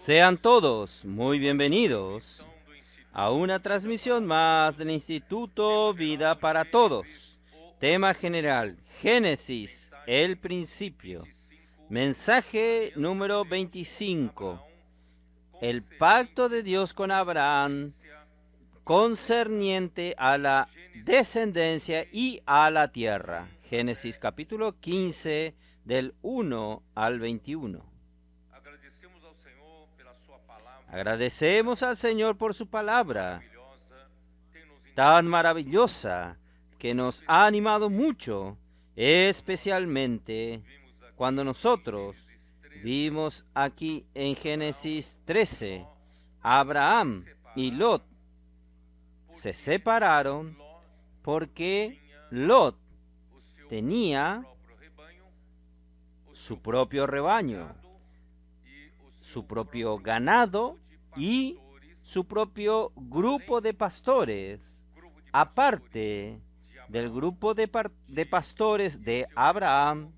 Sean todos muy bienvenidos a una transmisión más del Instituto Vida para Todos. Tema general, Génesis, el principio. Mensaje número 25. El pacto de Dios con Abraham concerniente a la descendencia y a la tierra. Génesis capítulo 15 del 1 al 21. Agradecemos al Señor por su palabra tan maravillosa que nos ha animado mucho, especialmente cuando nosotros vimos aquí en Génesis 13, Abraham y Lot se separaron porque Lot tenía su propio rebaño, su propio ganado y su propio grupo de pastores, aparte del grupo de pastores de Abraham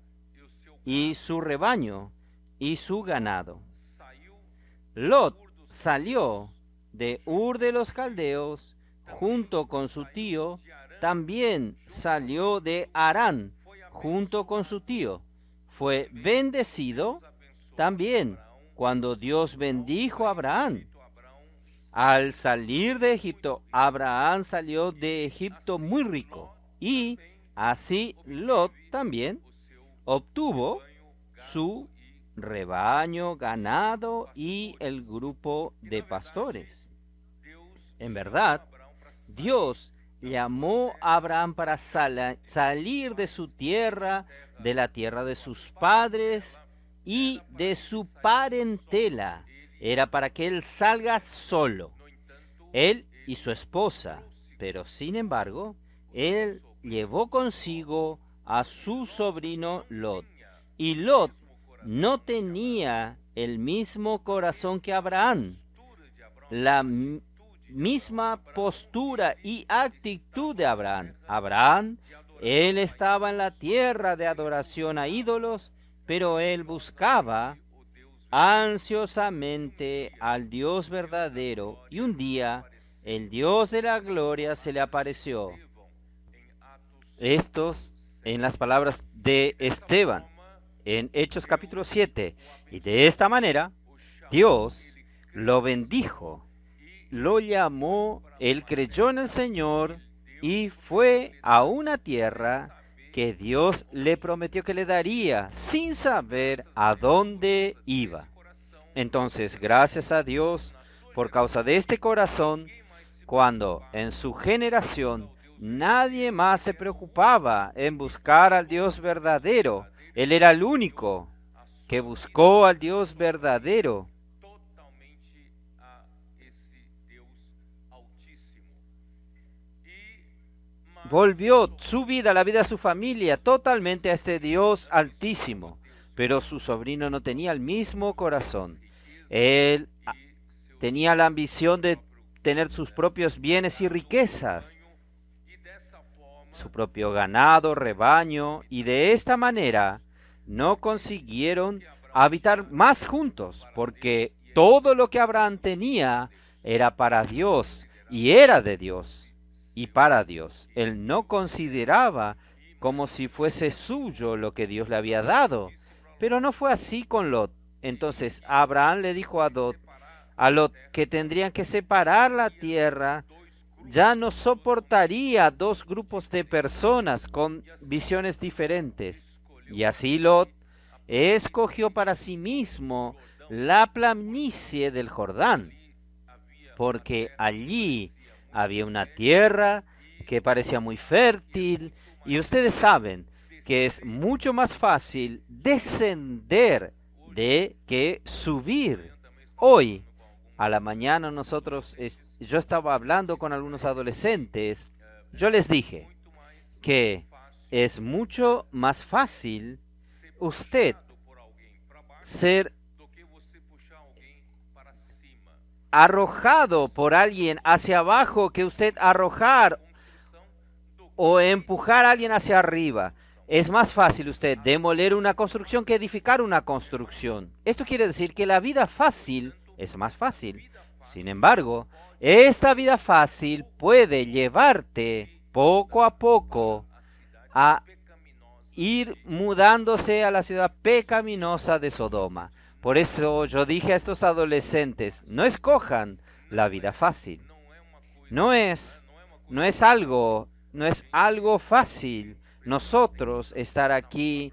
y su rebaño y su ganado. Lot salió de Ur de los Caldeos junto con su tío, también salió de Harán junto con su tío. Fue bendecido también cuando Dios bendijo a Abraham. Al salir de Egipto, Abraham salió de Egipto muy rico y así Lot también obtuvo su rebaño, ganado y el grupo de pastores. En verdad, Dios llamó a Abraham para salir de su tierra, de la tierra de sus padres y de su parentela. Era para que él salga solo, él y su esposa. Pero sin embargo, él llevó consigo a su sobrino Lot. Y Lot no tenía el mismo corazón que Abraham, la misma postura y actitud de Abraham. Abraham, él estaba en la tierra de adoración a ídolos, pero él buscaba ansiosamente al Dios verdadero, y un día el Dios de la gloria se le apareció. Estos en las palabras de Esteban en Hechos capítulo 7. Y de esta manera Dios lo bendijo, lo llamó, él creyó en el Señor y fue a una tierra que Dios le prometió que le daría sin saber a dónde iba. Entonces, gracias a Dios, por causa de este corazón, cuando en su generación nadie más se preocupaba en buscar al Dios verdadero, Él era el único que buscó al Dios verdadero. Volvió su vida, la vida de su familia, totalmente a este Dios altísimo. Pero su sobrino no tenía el mismo corazón. Él tenía la ambición de tener sus propios bienes y riquezas, su propio ganado, rebaño, y de esta manera no consiguieron habitar más juntos, porque todo lo que Abraham tenía era para Dios y era de Dios y para Dios. Él no consideraba como si fuese suyo lo que Dios le había dado, pero no fue así con Lot. Entonces Abraham le dijo a Lot que tendrían que separar la tierra. Ya no soportaría dos grupos de personas con visiones diferentes. Y así Lot escogió para sí mismo la planicie del Jordán, porque allí había una tierra que parecía muy fértil, y ustedes saben que es mucho más fácil descender de que subir. Hoy, a la mañana yo estaba hablando con algunos adolescentes. Yo les dije que es mucho más fácil usted ser arrojado por alguien hacia abajo que usted arrojar o empujar a alguien hacia arriba. Es más fácil usted demoler una construcción que edificar una construcción. Esto quiere decir que la vida fácil es más fácil. Sin embargo, esta vida fácil puede llevarte poco a poco a ir mudándose a la ciudad pecaminosa de Sodoma. Por eso yo dije a estos adolescentes, no escojan la vida fácil. No es algo fácil nosotros estar aquí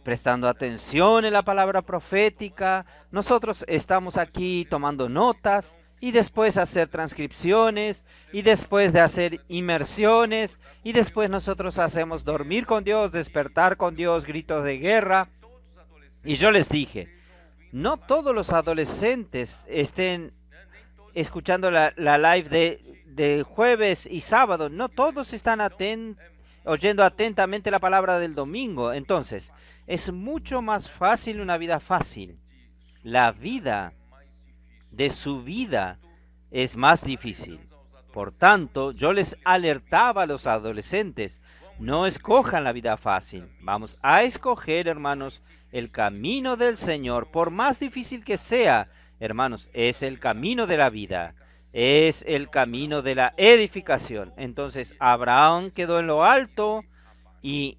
prestando atención en la palabra profética. Nosotros estamos aquí tomando notas y después hacer transcripciones y después de hacer inmersiones y después nosotros hacemos dormir con Dios, despertar con Dios, gritos de guerra. Y yo les dije, no todos los adolescentes estén escuchando la live de jueves y sábado. No todos están oyendo atentamente la palabra del domingo. Entonces, es mucho más fácil una vida fácil. La vida de su vida es más difícil. Por tanto, yo les alertaba a los adolescentes, no escojan la vida fácil. Vamos a escoger, hermanos, el camino del Señor, por más difícil que sea. Hermanos, es el camino de la vida, es el camino de la edificación. Entonces, Abraham quedó en lo alto y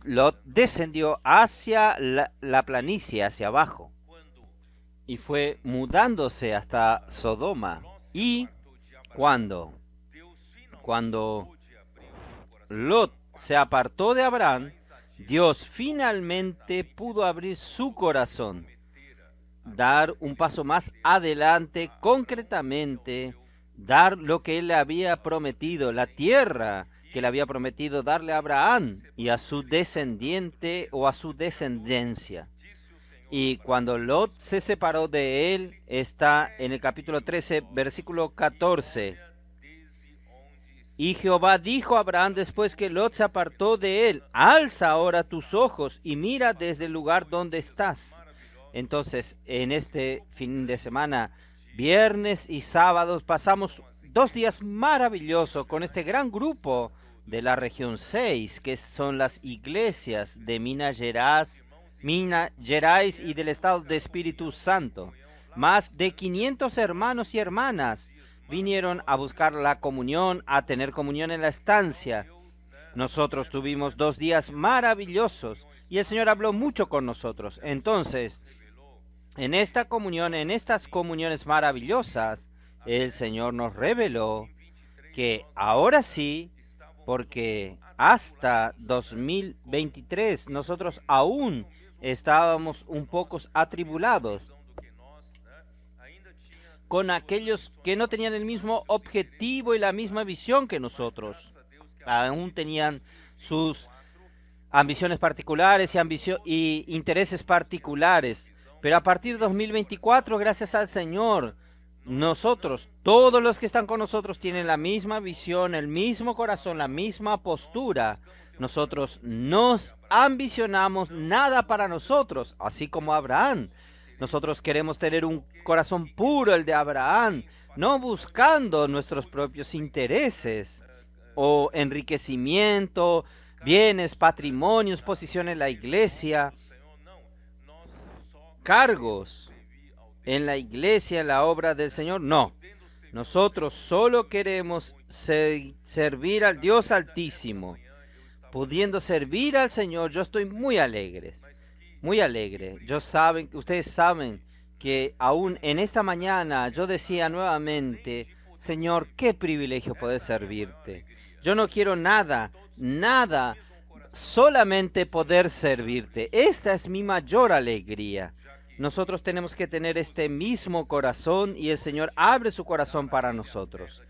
Lot descendió hacia la planicie, hacia abajo, y fue mudándose hasta Sodoma. Y cuando Lot se apartó de Abraham, Dios finalmente pudo abrir su corazón, dar un paso más adelante, concretamente, dar lo que él le había prometido, la tierra que le había prometido darle a Abraham y a su descendiente o a su descendencia. Y cuando Lot se separó de él, está en el capítulo 13, versículo 14. Y Jehová dijo a Abraham después que Lot se apartó de él, alza ahora tus ojos y mira desde el lugar donde estás. Entonces, en este fin de semana, viernes y sábados, pasamos 2 días maravillosos con este gran grupo de la región 6, que son las iglesias de Minas Gerais y del estado de Espíritu Santo. Más de 500 hermanos y hermanas vinieron a buscar la comunión, a tener comunión en la estancia. Nosotros tuvimos 2 días maravillosos y el Señor habló mucho con nosotros. Entonces, en esta comunión, en estas comuniones maravillosas, el Señor nos reveló que ahora sí, porque hasta 2023 nosotros aún estábamos un poco atribulados con aquellos que no tenían el mismo objetivo y la misma visión que nosotros. Aún tenían sus ambiciones particulares y intereses particulares. Pero a partir de 2024, gracias al Señor, nosotros, todos los que están con nosotros tienen la misma visión, el mismo corazón, la misma postura. Nosotros no ambicionamos nada para nosotros, así como Abraham. Nosotros queremos tener un corazón puro, el de Abraham, no buscando nuestros propios intereses o enriquecimiento, bienes, patrimonios, posición en la iglesia, cargos en la iglesia, en la obra del Señor. No, nosotros solo queremos servir al Dios Altísimo. Pudiendo servir al Señor, yo estoy muy alegre, muy alegre. Ustedes saben que aún en esta mañana yo decía nuevamente, Señor, qué privilegio poder servirte. Yo no quiero nada, solamente poder servirte. Esta es mi mayor alegría. Nosotros tenemos que tener este mismo corazón y el Señor abre su corazón para nosotros.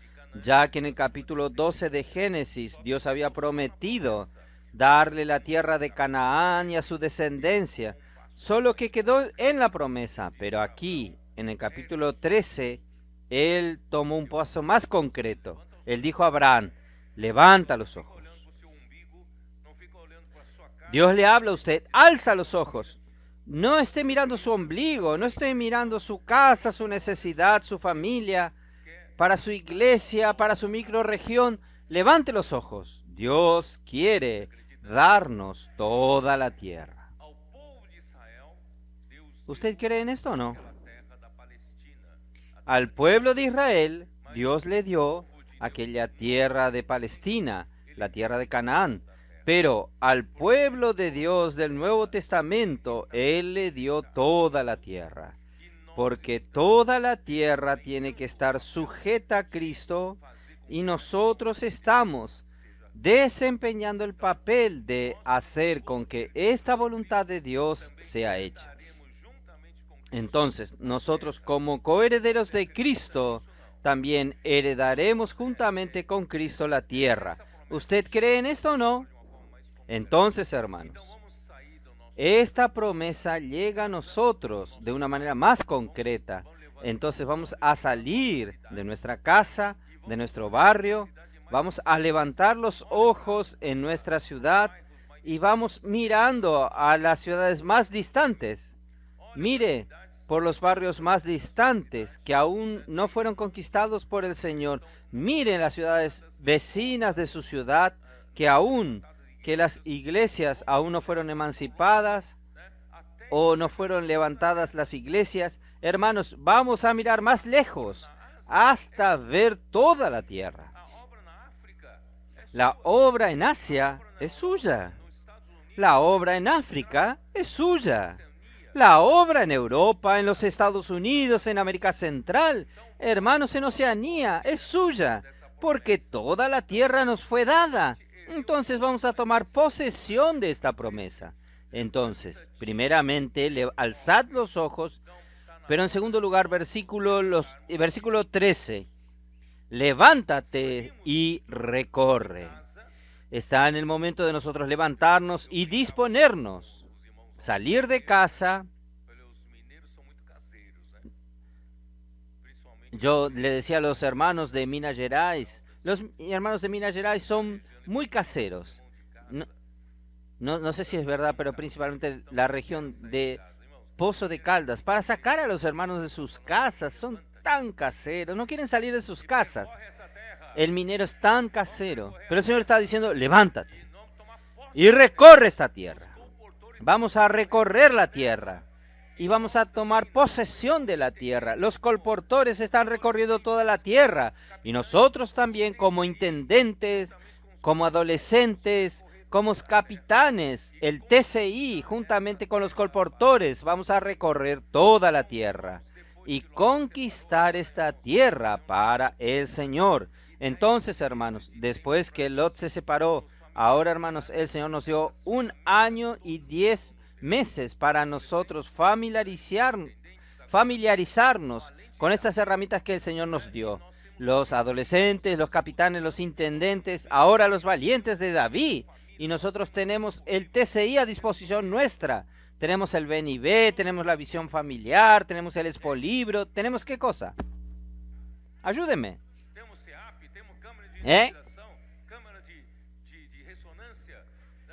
Ya que en el capítulo 12 de Génesis Dios había prometido darle la tierra de Canaán y a su descendencia, solo que quedó en la promesa. Pero aquí, en el capítulo 13, Él tomó un paso más concreto. Él dijo a Abraham, levanta los ojos. Dios le habla a usted, alza los ojos. No esté mirando su ombligo, no esté mirando su casa, su necesidad, su familia, para su iglesia, para su microrregión. Levante los ojos. Dios quiere darnos toda la tierra. ¿Usted cree en esto o no? Al pueblo de Israel, Dios le dio aquella tierra de Palestina, la tierra de Canaán. Pero al pueblo de Dios del Nuevo Testamento, Él le dio toda la tierra. Porque toda la tierra tiene que estar sujeta a Cristo y nosotros estamos desempeñando el papel de hacer con que esta voluntad de Dios sea hecha. Entonces, nosotros como coherederos de Cristo, también heredaremos juntamente con Cristo la tierra. ¿Usted cree en esto o no? Entonces, hermanos, esta promesa llega a nosotros de una manera más concreta. Entonces vamos a salir de nuestra casa, de nuestro barrio, vamos a levantar los ojos en nuestra ciudad y vamos mirando a las ciudades más distantes. Mire por los barrios más distantes que aún no fueron conquistados por el Señor. Mire las ciudades vecinas de su ciudad que las iglesias aún no fueron emancipadas o no fueron levantadas las iglesias. Hermanos, vamos a mirar más lejos hasta ver toda la tierra. La obra en Asia es suya. La obra en África es suya. La obra en Europa, en los Estados Unidos, en América Central, hermanos, en Oceanía, es suya, porque toda la tierra nos fue dada. Entonces vamos a tomar posesión de esta promesa. Entonces, primeramente, alzad los ojos, pero en segundo lugar, versículo 13, levántate y recorre. Está en el momento de nosotros levantarnos y disponernos, salir de casa. Yo le decía a los hermanos de Minas Gerais, los hermanos de Minas Gerais son muy caseros. No sé si es verdad, pero principalmente la región de Pozo de Caldas, para sacar a los hermanos de sus casas, son tan caseros, no quieren salir de sus casas. El minero es tan casero, pero el Señor está diciendo, levántate y recorre esta tierra. Vamos a recorrer la tierra y vamos a tomar posesión de la tierra. Los colportores están recorriendo toda la tierra y nosotros también como intendentes, como adolescentes, como capitanes, el TCI, juntamente con los colportores, vamos a recorrer toda la tierra y conquistar esta tierra para el Señor. Entonces, hermanos, después que Lot se separó, ahora, hermanos, el Señor nos dio 1 año y 10 meses para nosotros familiarizarnos con estas herramientas que el Señor nos dio. Los adolescentes, los capitanes, los intendentes, ahora los valientes de David. Y nosotros tenemos el TCI a disposición nuestra. Tenemos el BNIB, tenemos la visión familiar, tenemos el Expolibro, tenemos ¿qué cosa? Ayúdenme.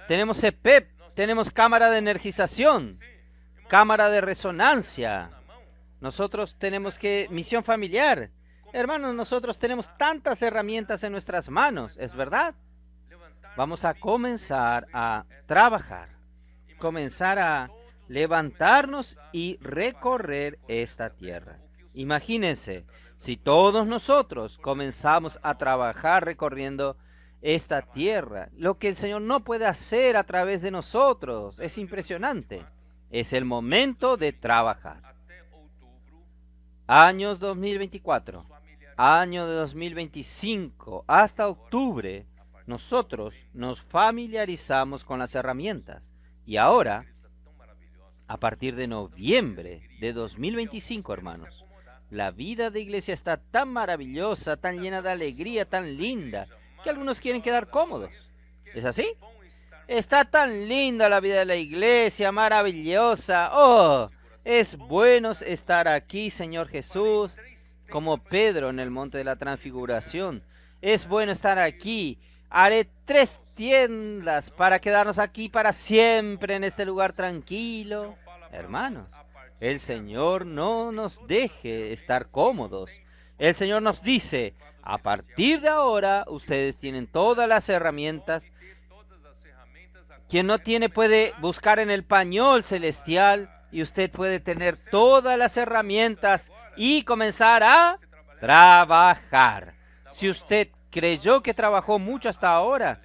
Tenemos CPEP, tenemos cámara de energización, cámara de resonancia. Nosotros tenemos misión familiar. Hermanos, nosotros tenemos tantas herramientas en nuestras manos, ¿es verdad? Vamos a comenzar a trabajar, comenzar a levantarnos y recorrer esta tierra. Imagínense, si todos nosotros comenzamos a trabajar recorriendo esta tierra, lo que el Señor no puede hacer a través de nosotros, es impresionante. Es el momento de trabajar. Años 2024, año de 2025, hasta octubre, nosotros nos familiarizamos con las herramientas. Y ahora, a partir de noviembre de 2025, hermanos, la vida de iglesia está tan maravillosa, tan llena de alegría, tan linda, que algunos quieren quedar cómodos. ¿Es así? Está tan linda la vida de la iglesia, maravillosa. ¡Oh! Es bueno estar aquí, Señor Jesús, como Pedro en el monte de la transfiguración. Es bueno estar aquí. Haré 3 tiendas para quedarnos aquí para siempre en este lugar tranquilo. Hermanos, el Señor no nos deje estar cómodos. El Señor nos dice, a partir de ahora, ustedes tienen todas las herramientas. Quien no tiene puede buscar en el pañol celestial y usted puede tener todas las herramientas y comenzar a trabajar. Si usted creyó que trabajó mucho hasta ahora,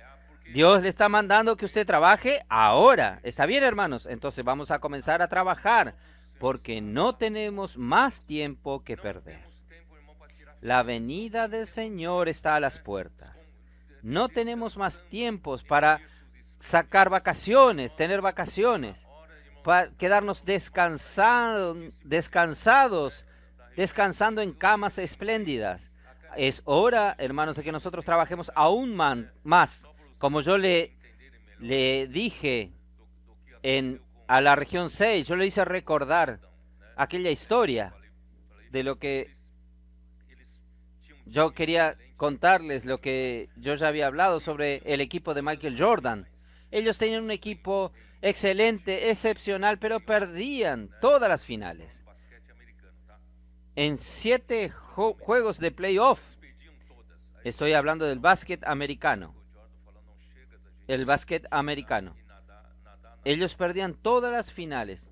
Dios le está mandando que usted trabaje ahora. ¿Está bien, hermanos? Entonces vamos a comenzar a trabajar porque no tenemos más tiempo que perder. La venida del Señor está a las puertas. No tenemos más tiempos para sacar vacaciones, tener vacaciones, para quedarnos descansando en camas espléndidas. Es hora, hermanos, de que nosotros trabajemos aún más. Como yo le dije a la región 6, yo le hice recordar aquella historia de lo que yo quería contarles, lo que yo ya había hablado sobre el equipo de Michael Jordan. Ellos tenían un equipo excelente, excepcional, pero perdían todas las finales. En 7 juegos de playoff, estoy hablando del básquet americano. El básquet americano. Ellos perdían todas las finales.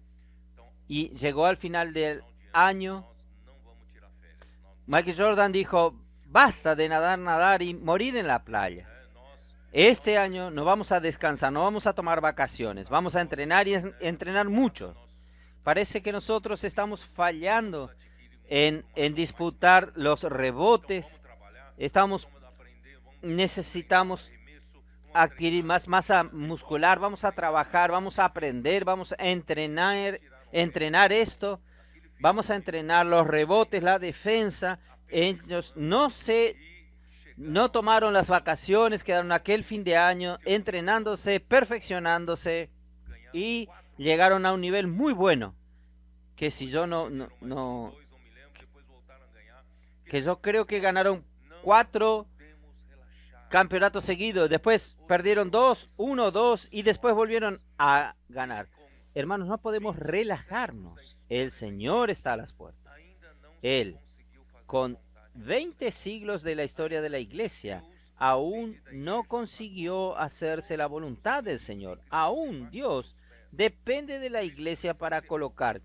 Y llegó al final del año. Michael Jordan dijo, basta de nadar y morir en la playa. Este año no vamos a descansar, no vamos a tomar vacaciones, vamos a entrenar y entrenar mucho. Parece que nosotros estamos fallando en disputar los rebotes. Necesitamos adquirir más masa muscular, vamos a trabajar, vamos a aprender, vamos a entrenar esto, vamos a entrenar los rebotes, la defensa. Ellos no tomaron las vacaciones, quedaron aquel fin de año entrenándose, perfeccionándose y llegaron a un nivel muy bueno. Que si yo que yo creo que ganaron 4 campeonatos seguidos, después perdieron 2, 1, 2 y después volvieron a ganar. Hermanos, no podemos relajarnos. El Señor está a las puertas. Él, con 20 siglos de la historia de la iglesia, aún no consiguió hacerse la voluntad del Señor. Aún Dios depende de la iglesia para colocar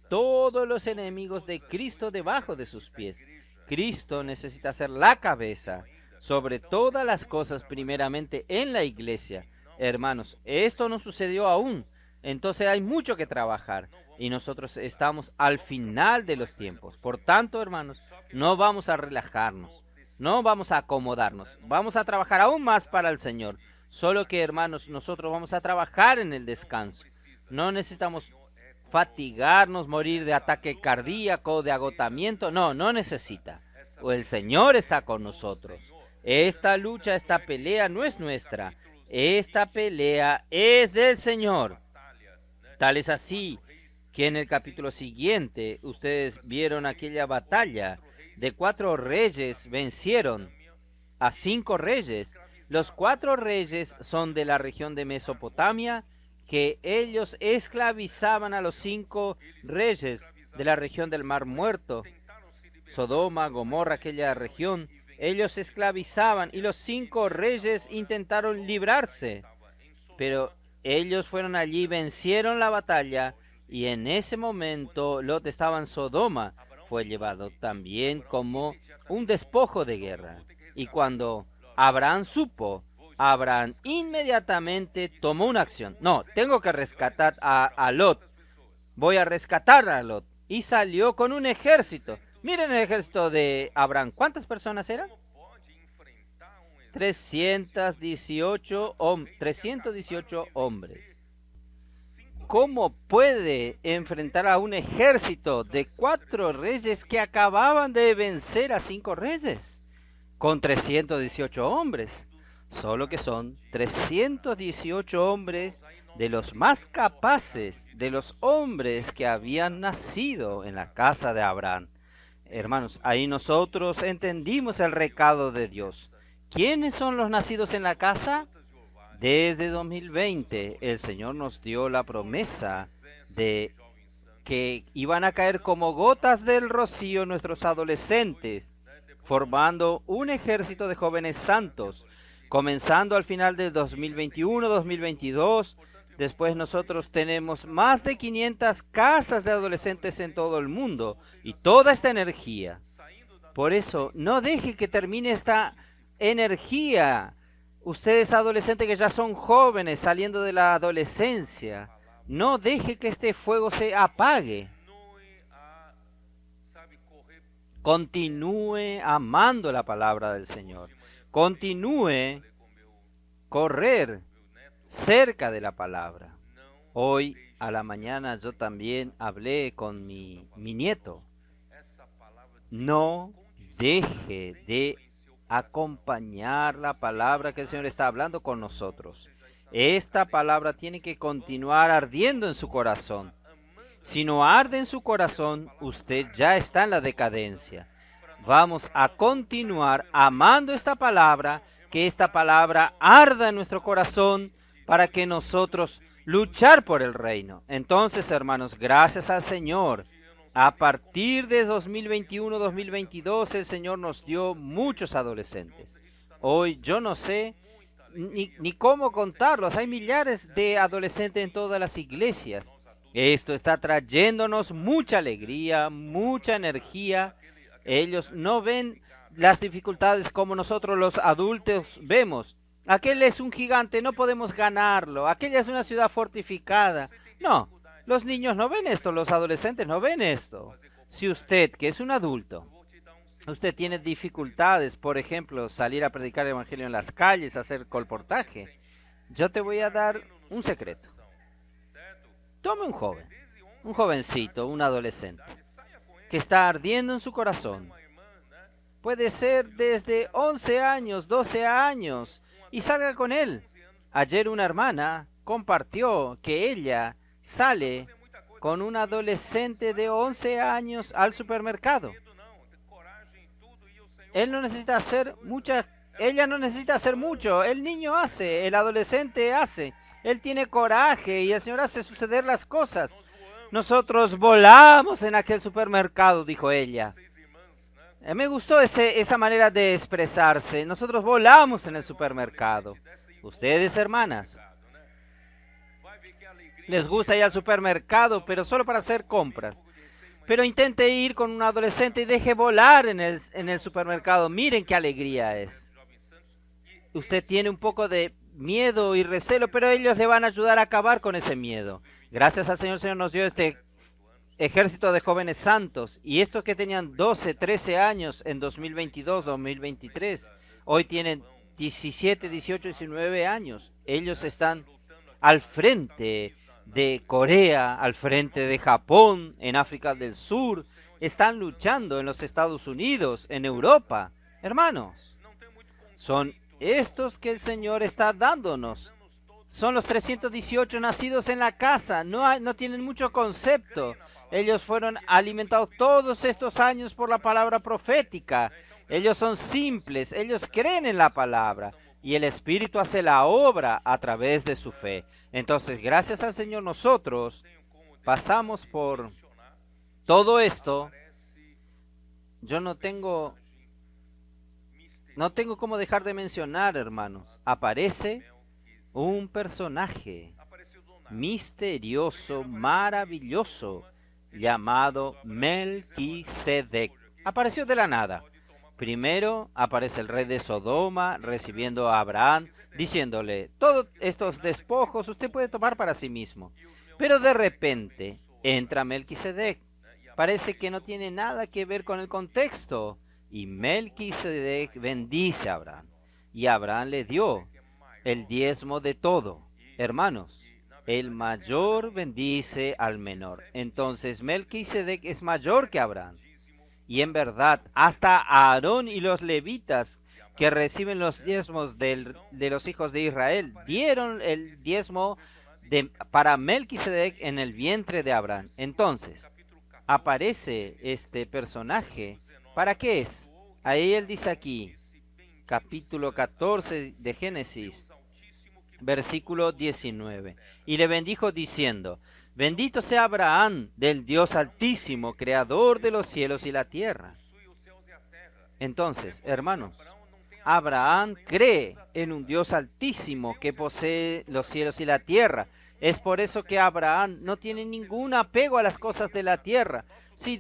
todos los enemigos de Cristo debajo de sus pies. Cristo necesita ser la cabeza sobre todas las cosas, primeramente en la iglesia. Hermanos, esto no sucedió aún. Entonces hay mucho que trabajar y nosotros estamos al final de los tiempos. Por tanto, hermanos, no vamos a relajarnos, no vamos a acomodarnos, vamos a trabajar aún más para el Señor. Solo que, hermanos, nosotros vamos a trabajar en el descanso. No necesitamos fatigarnos, morir de ataque cardíaco, de agotamiento. No necesita. El Señor está con nosotros. Esta lucha, esta pelea no es nuestra. Esta pelea es del Señor. Tal es así que en el capítulo siguiente ustedes vieron aquella batalla de 4 reyes vencieron a 5 reyes. Los 4 reyes son de la región de Mesopotamia, que ellos esclavizaban a los 5 reyes de la región del Mar Muerto, Sodoma, Gomorra, aquella región. Ellos esclavizaban y los 5 reyes intentaron librarse, pero ellos fueron allí, vencieron la batalla y en ese momento Lot estaba en Sodoma. Fue llevado también como un despojo de guerra. Y cuando Abraham supo, Abraham inmediatamente tomó una acción. No, tengo que rescatar a Lot. Voy a rescatar a Lot. Y salió con un ejército. Miren el ejército de Abraham. ¿Cuántas personas eran? 318 hombres. ¿Cómo puede enfrentar a un ejército de 4 reyes que acababan de vencer a 5 reyes? Con 318 hombres. Solo que son 318 hombres de los más capaces, de los hombres que habían nacido en la casa de Abraham. Hermanos, ahí nosotros entendimos el recado de Dios. ¿Quiénes son los nacidos en la casa? Desde 2020 el Señor nos dio la promesa de que iban a caer como gotas del rocío nuestros adolescentes, formando un ejército de jóvenes santos, comenzando al final de 2021, 2022. Después nosotros tenemos más de 500 casas de adolescentes en todo el mundo y toda esta energía. Por eso, no deje que termine esta energía. Ustedes adolescentes que ya son jóvenes saliendo de la adolescencia, no deje que este fuego se apague. Continúe amando la palabra del Señor. Continúe correr cerca de la palabra. Hoy a la mañana yo también hablé con mi nieto. No deje de acompañar la palabra que el Señor está hablando con nosotros. Esta palabra tiene que continuar ardiendo en su corazón. Si no arde en su corazón, usted ya está en la decadencia. Vamos a continuar amando esta palabra, que esta palabra arda en nuestro corazón para que nosotros luchar por el reino. Entonces, hermanos, gracias al Señor. A partir de 2021-2022, el Señor nos dio muchos adolescentes. Hoy yo no sé ni cómo contarlos. Hay millares de adolescentes en todas las iglesias. Esto está trayéndonos mucha alegría, mucha energía. Ellos no ven las dificultades como nosotros los adultos vemos. Aquel es un gigante, no podemos ganarlo. Aquella es una ciudad fortificada. No, los niños no ven esto, los adolescentes no ven esto. Si usted, que es un adulto, usted tiene dificultades, por ejemplo, salir a predicar el evangelio en las calles, hacer colportaje, yo te voy a dar un secreto. Tome un joven, un jovencito, un adolescente, que está ardiendo en su corazón. Puede ser desde 11 años, 12 años, y salga con él. Ayer una hermana compartió que ella sale con un adolescente de 11 años al supermercado. Él no necesita hacer ella no necesita hacer mucho. El niño hace, el adolescente hace. Él tiene coraje y el Señor hace suceder las cosas. Nosotros volamos en aquel supermercado, dijo ella. Me gustó esa manera de expresarse. Nosotros volamos en el supermercado. Ustedes, hermanas, les gusta ir al supermercado, pero solo para hacer compras. Pero intente ir con un adolescente y deje volar en el supermercado. Miren qué alegría es. Usted tiene un poco de miedo y recelo, pero ellos le van a ayudar a acabar con ese miedo. Gracias al Señor, el Señor nos dio este ejército de jóvenes santos. Y estos que tenían 12, 13 años en 2022, 2023, hoy tienen 17, 18, 19 años. Ellos están al frente de Corea, al frente de Japón, en África del Sur. Están luchando en los Estados Unidos, en Europa. Hermanos, son estos que el Señor está dándonos. Son los 318 nacidos en la casa. No tienen mucho concepto. Ellos fueron alimentados todos estos años por la palabra profética. Ellos son simples. Ellos creen en la palabra. Y el Espíritu hace la obra a través de su fe. Entonces, gracias al Señor, nosotros pasamos por todo esto. Yo no tengo cómo dejar de mencionar, hermanos. Aparece un personaje misterioso, maravilloso, llamado Melquisedec. Apareció de la nada. Primero aparece el rey de Sodoma recibiendo a Abraham, diciéndole, todos estos despojos usted puede tomar para sí mismo. Pero de repente entra Melquisedec. Parece que no tiene nada que ver con el contexto. Y Melquisedec bendice a Abraham. Y Abraham le dio el diezmo de todo. Hermanos, el mayor bendice al menor. Entonces Melquisedec es mayor que Abraham. Y en verdad, hasta Aarón y los levitas que reciben los diezmos de los hijos de Israel, dieron el diezmo para Melquisedec en el vientre de Abraham. Entonces, aparece este personaje. ¿Para qué es? Ahí él dice aquí, capítulo 14 de Génesis, versículo 19. Y le bendijo diciendo, bendito sea Abraham del Dios Altísimo, creador de los cielos y la tierra. Entonces, hermanos, Abraham cree en un Dios Altísimo que posee los cielos y la tierra. Es por eso que Abraham no tiene ningún apego a las cosas de la tierra. Si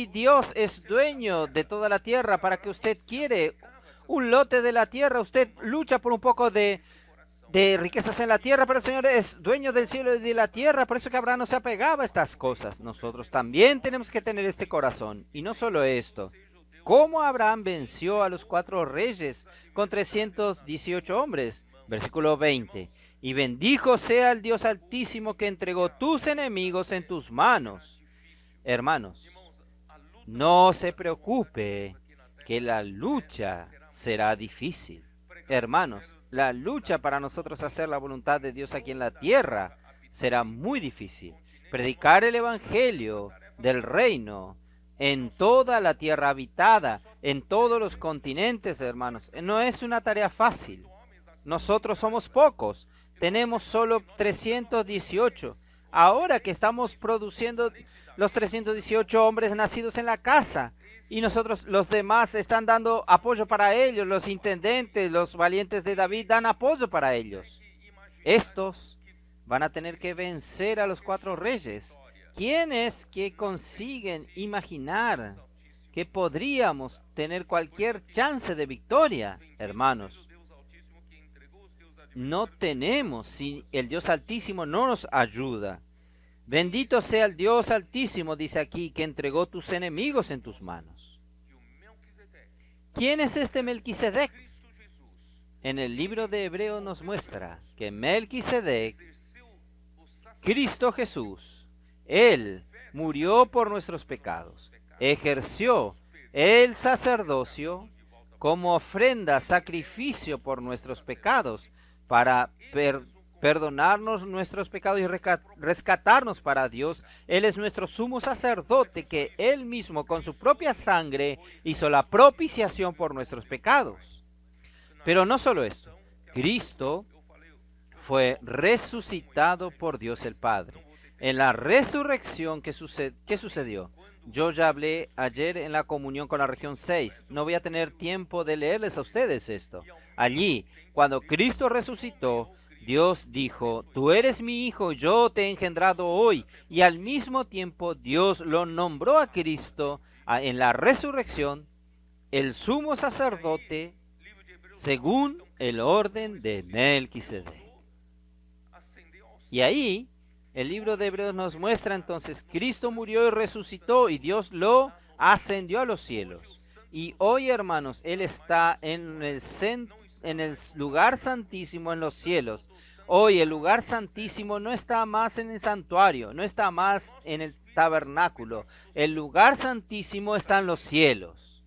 Dios es dueño de toda la tierra, ¿para que usted quiere un lote de la tierra? Usted lucha por un poco de riquezas en la tierra, pero el Señor es dueño del cielo y de la tierra. Por eso que Abraham no se apegaba a estas cosas. Nosotros también tenemos que tener este corazón. Y no solo esto. ¿Cómo Abraham venció a los 4 reyes con 318 hombres? Versículo 20. Y bendijo sea el Dios Altísimo que entregó tus enemigos en tus manos. Hermanos, no se preocupe que la lucha será difícil. Hermanos, la lucha para nosotros hacer la voluntad de Dios aquí en la tierra será muy difícil. Predicar el evangelio del reino en toda la tierra habitada, en todos los continentes, hermanos, no es una tarea fácil. Nosotros somos pocos, tenemos solo 318. Ahora que estamos produciendo los 318 hombres nacidos en la casa, y nosotros, los demás, están dando apoyo para ellos. Los intendentes, los valientes de David dan apoyo para ellos. Estos van a tener que vencer a los 4 reyes. ¿Quiénes que consiguen imaginar que podríamos tener cualquier chance de victoria, hermanos? No tenemos si el Dios Altísimo no nos ayuda. Bendito sea el Dios Altísimo, dice aquí, que entregó tus enemigos en tus manos. ¿Quién es este Melquisedec? En el libro de Hebreos nos muestra que Melquisedec, Cristo Jesús, Él murió por nuestros pecados, ejerció el sacerdocio como ofrenda, sacrificio por nuestros pecados, para perdonarnos nuestros pecados y rescatarnos para Dios. Él es nuestro sumo sacerdote, que Él mismo con su propia sangre hizo la propiciación por nuestros pecados. Pero no solo esto, Cristo fue resucitado por Dios el Padre. En la resurrección, ¿qué sucedió? Yo ya hablé ayer en la comunión con la región 6. No voy a tener tiempo de leerles a ustedes esto. Allí, cuando Cristo resucitó, Dios dijo: tú eres mi hijo, yo te he engendrado hoy. Y al mismo tiempo Dios lo nombró a Cristo en la resurrección el sumo sacerdote según el orden de Melquisedec. Y ahí el libro de Hebreos nos muestra entonces: Cristo murió y resucitó y Dios lo ascendió a los cielos. Y hoy, hermanos, Él está en el lugar santísimo en los cielos. Hoy el lugar santísimo no está más en el santuario, no está más en el tabernáculo. El lugar santísimo está en los cielos.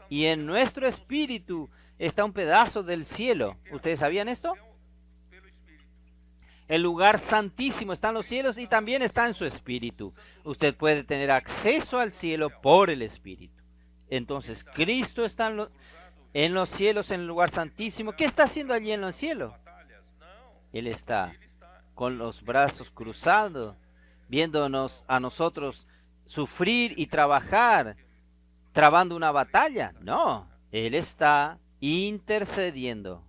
Y en nuestro espíritu está un pedazo del cielo. ¿Ustedes sabían esto? El lugar santísimo está en los cielos y también está en su espíritu. Usted puede tener acceso al cielo por el espíritu. Entonces, Cristo está en los cielos, en el lugar santísimo. ¿Qué está haciendo allí en los cielos? Él está con los brazos cruzados, viéndonos a nosotros sufrir y trabajar, trabando una batalla. No, Él está intercediendo.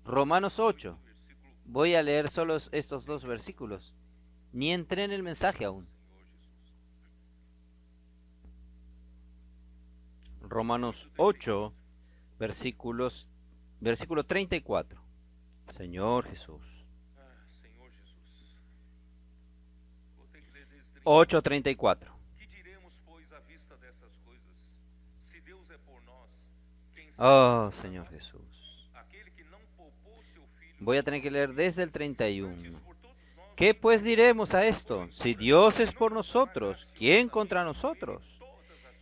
Romanos 8. Voy a leer solo estos 2 versículos. Ni entré en el mensaje aún. Romanos 8, versículo 34. Señor Jesús. 8:34. Oh, Señor Jesús. Voy a tener que leer desde el 31. ¿Qué pues diremos a esto? Si Dios es por nosotros, ¿quién contra nosotros?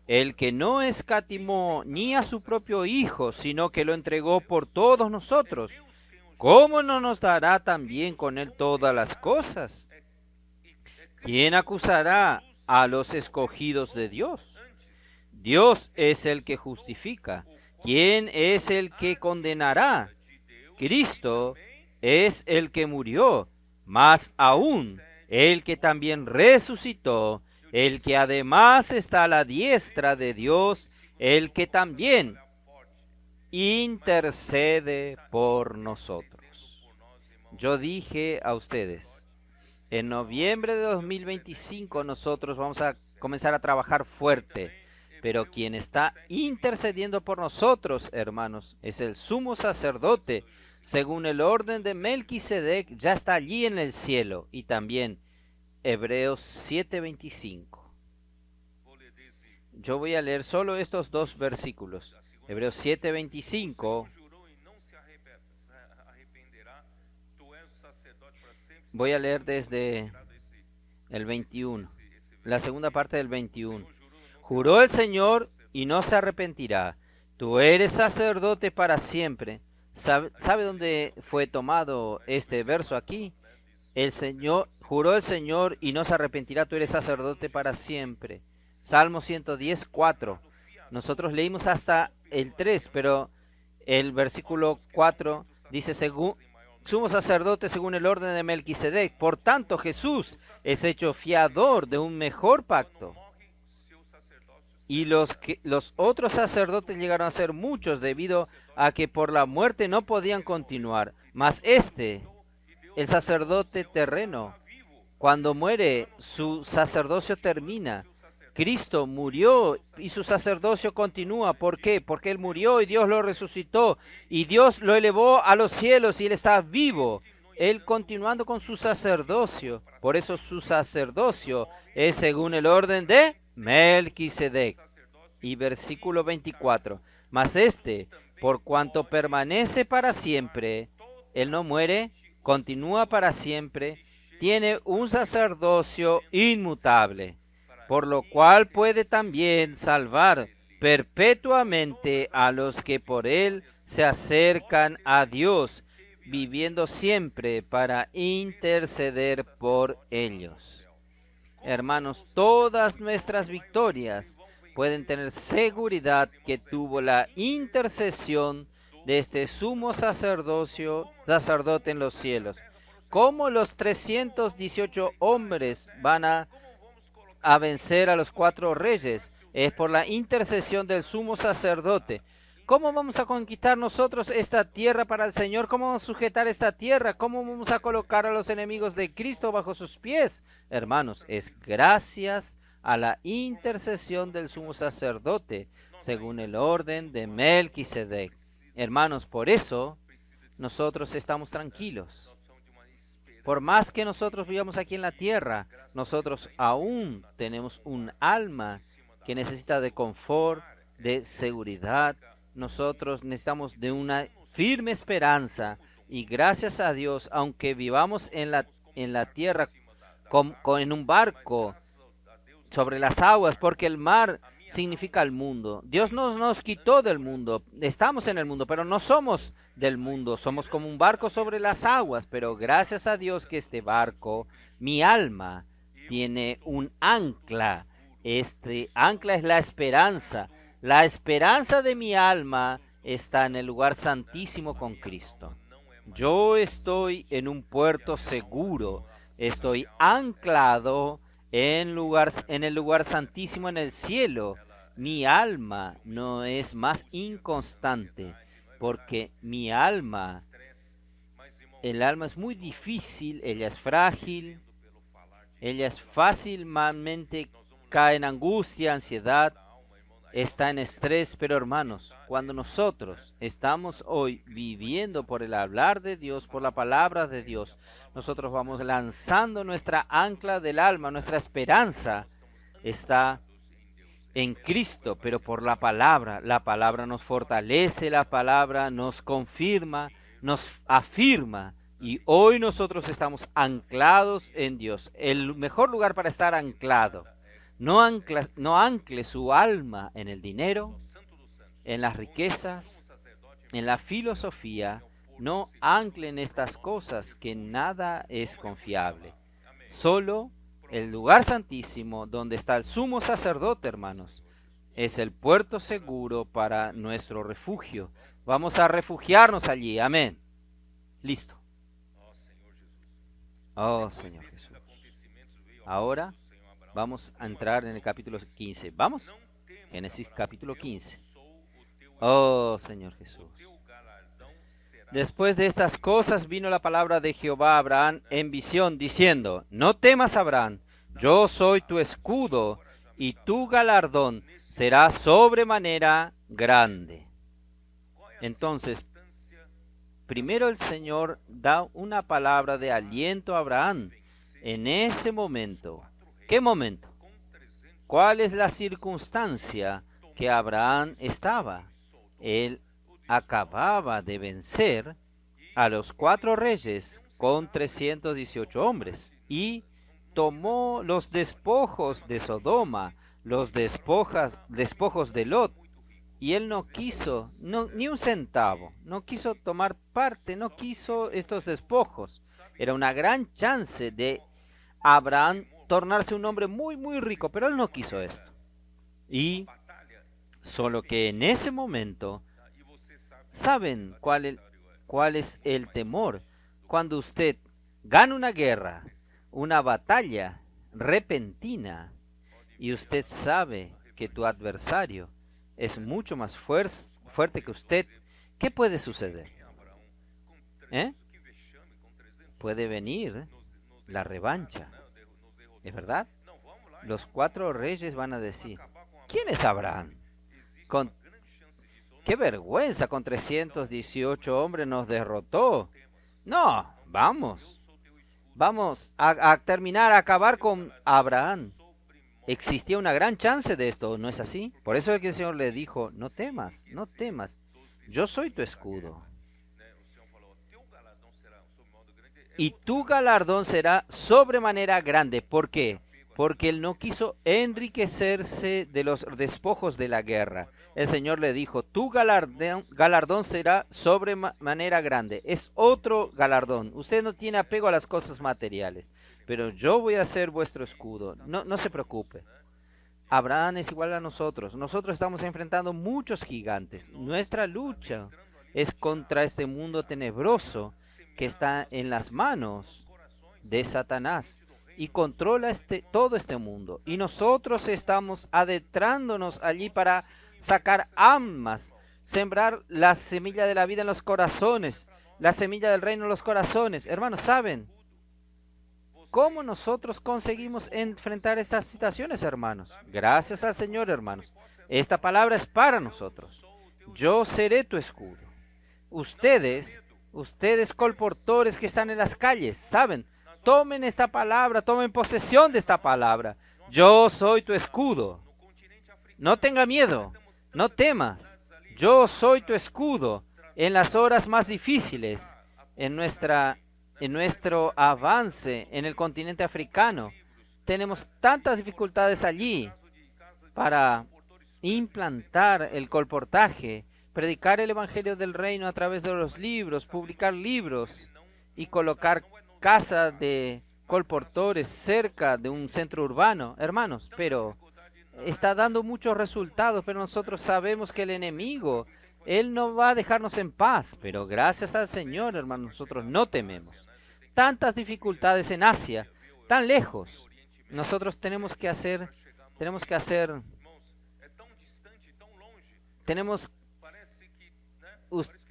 El que no escatimó ni a su propio Hijo, sino que lo entregó por todos nosotros, ¿cómo no nos dará también con Él todas las cosas? ¿Quién acusará a los escogidos de Dios? Dios es el que justifica. ¿Quién es el que condenará? Cristo es el que murió, más aún el que también resucitó, el que además está a la diestra de Dios, el que también intercede por nosotros. yo dije a ustedes, en noviembre de 2025 nosotros vamos a comenzar a trabajar fuerte, pero quien está intercediendo por nosotros, hermanos, es el sumo sacerdote, según el orden de Melquisedec, ya está allí en el cielo. Y también Hebreos 7:25. Yo voy a leer solo estos dos versículos. Hebreos 7:25. Voy a leer desde el 21, la segunda parte del 21. Juró el Señor y no se arrepentirá. Tú eres sacerdote para siempre. ¿Sabe dónde fue tomado este verso aquí? El Señor, juró el Señor y no se arrepentirá. Tú eres sacerdote para siempre. Salmo 110:4. Nosotros leímos hasta el 3, pero el versículo 4 dice, según sumo sacerdote según el orden de Melquisedec. Por tanto, Jesús es hecho fiador de un mejor pacto. Y los otros sacerdotes llegaron a ser muchos debido a que por la muerte no podían continuar. Mas el sacerdote terreno, cuando muere, su sacerdocio termina. Cristo murió y su sacerdocio continúa. ¿Por qué? Porque Él murió y Dios lo resucitó y Dios lo elevó a los cielos y Él está vivo. Él continuando con su sacerdocio. Por eso su sacerdocio es según el orden de Melquisedec. Y versículo 24. Mas por cuanto permanece para siempre, Él no muere, continúa para siempre, tiene un sacerdocio inmutable, por lo cual puede también salvar perpetuamente a los que por Él se acercan a Dios, viviendo siempre para interceder por ellos. Hermanos, todas nuestras victorias pueden tener seguridad que tuvo la intercesión de este sumo sacerdote en los cielos. ¿Cómo los 318 hombres van a vencer a los 4 reyes? Es por la intercesión del sumo sacerdote. ¿Cómo vamos a conquistar nosotros esta tierra para el Señor? ¿Cómo vamos a sujetar esta tierra? ¿Cómo vamos a colocar a los enemigos de Cristo bajo sus pies? Hermanos, es gracias a la intercesión del sumo sacerdote, según el orden de Melquisedec. Hermanos, por eso nosotros estamos tranquilos. Por más que nosotros vivamos aquí en la tierra, nosotros aún tenemos un alma que necesita de confort, de seguridad. Nosotros necesitamos de una firme esperanza y gracias a Dios, aunque vivamos en la tierra en un barco sobre las aguas, porque el mar significa el mundo. Dios nos quitó del mundo. Estamos en el mundo, pero no somos del mundo. Somos como un barco sobre las aguas, pero gracias a Dios que este barco, mi alma, tiene un ancla. Este ancla es la esperanza. La esperanza de mi alma está en el lugar santísimo con Cristo. Yo estoy en un puerto seguro. Estoy anclado en el lugar santísimo en el cielo. Mi alma no es más inconstante, porque el alma es muy difícil, ella es frágil, ella es fácilmente cae en angustia, ansiedad, está en estrés. Pero hermanos, cuando nosotros estamos hoy viviendo por el hablar de Dios, por la palabra de Dios, nosotros vamos lanzando nuestra ancla del alma, nuestra esperanza está en Cristo, pero por la palabra nos fortalece, la palabra nos confirma, nos afirma. Y hoy nosotros estamos anclados en Dios. El mejor lugar para estar anclado. No ancle su alma en el dinero, en las riquezas, en la filosofía. No ancle en estas cosas, que nada es confiable. Solo el lugar santísimo, donde está el sumo sacerdote, hermanos, es el puerto seguro para nuestro refugio. Vamos a refugiarnos allí. Amén. Listo. Oh, Señor Jesús. Ahora vamos a entrar en el capítulo 15. ¿Vamos? Génesis capítulo 15. Oh, Señor Jesús. Después de estas cosas vino la palabra de Jehová a Abraham en visión, diciendo: no temas, Abraham, yo soy tu escudo, y tu galardón será sobremanera grande. Entonces, primero el Señor da una palabra de aliento a Abraham en ese momento. ¿Qué momento? ¿Cuál es la circunstancia que Abraham estaba? Él acababa de vencer a los 4 reyes con 318 hombres y tomó los despojos de Sodoma, los despojos de Lot, y él no quiso ni un centavo, no quiso tomar parte, no quiso estos despojos. Era una gran chance de Abraham tornarse un hombre muy, muy rico, pero él no quiso esto. Y solo que en ese momento, ¿saben cuál es el temor? Cuando usted gana una guerra, una batalla repentina, y usted sabe que tu adversario es mucho más fuerte que usted, ¿qué puede suceder? Puede venir la revancha, ¿es verdad? Los 4 reyes van a decir: ¿quién es Abraham? ¡Qué vergüenza! Con 318 hombres nos derrotó. No, vamos a terminar, a acabar con Abraham. Existía una gran chance de esto, ¿no es así? Por eso es que el Señor le dijo: no temas, no temas, yo soy tu escudo. Y tu galardón será sobremanera grande. ¿Por qué? Porque él no quiso enriquecerse de los despojos de la guerra. El Señor le dijo: tu galardón será sobremanera grande. Es otro galardón. Usted no tiene apego a las cosas materiales, pero yo voy a ser vuestro escudo. No se preocupe. Abraham es igual a nosotros. Nosotros estamos enfrentando muchos gigantes. Nuestra lucha es contra este mundo tenebroso que está en las manos de Satanás y controla todo este mundo. Y nosotros estamos adentrándonos allí para sacar almas, sembrar la semilla de la vida en los corazones, la semilla del reino en los corazones. Hermanos, ¿saben cómo nosotros conseguimos enfrentar estas situaciones, hermanos? Gracias al Señor, hermanos. Esta palabra es para nosotros. Yo seré tu escudo. Ustedes colportores que están en las calles, ¿saben? Tomen esta palabra, tomen posesión de esta palabra. Yo soy tu escudo. No tenga miedo, no temas. Yo soy tu escudo en las horas más difíciles, en nuestro avance en el continente africano. Tenemos tantas dificultades allí para implantar el colportaje, predicar el evangelio del reino a través de los libros, publicar libros y colocar casas de colportores cerca de un centro urbano, hermanos, pero está dando muchos resultados, pero nosotros sabemos que el enemigo, él no va a dejarnos en paz, pero gracias al Señor, hermanos, nosotros no tememos. Tantas dificultades en Asia, tan lejos, nosotros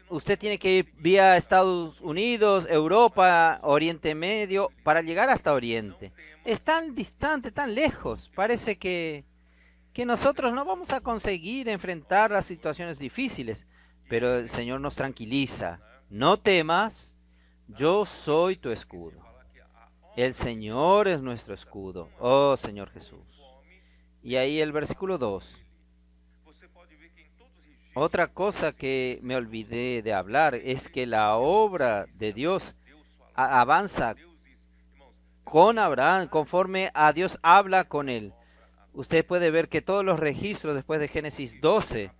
usted tiene que ir vía Estados Unidos, Europa, Oriente Medio, para llegar hasta Oriente. Es tan distante, tan lejos. Parece que nosotros no vamos a conseguir enfrentar las situaciones difíciles. Pero el Señor nos tranquiliza. No temas, yo soy tu escudo. El Señor es nuestro escudo. Oh, Señor Jesús. Y ahí el versículo 2. Otra cosa que me olvidé de hablar es que la obra de Dios avanza con Abraham conforme a Dios habla con él. Usted puede ver que todos los registros después de Génesis 12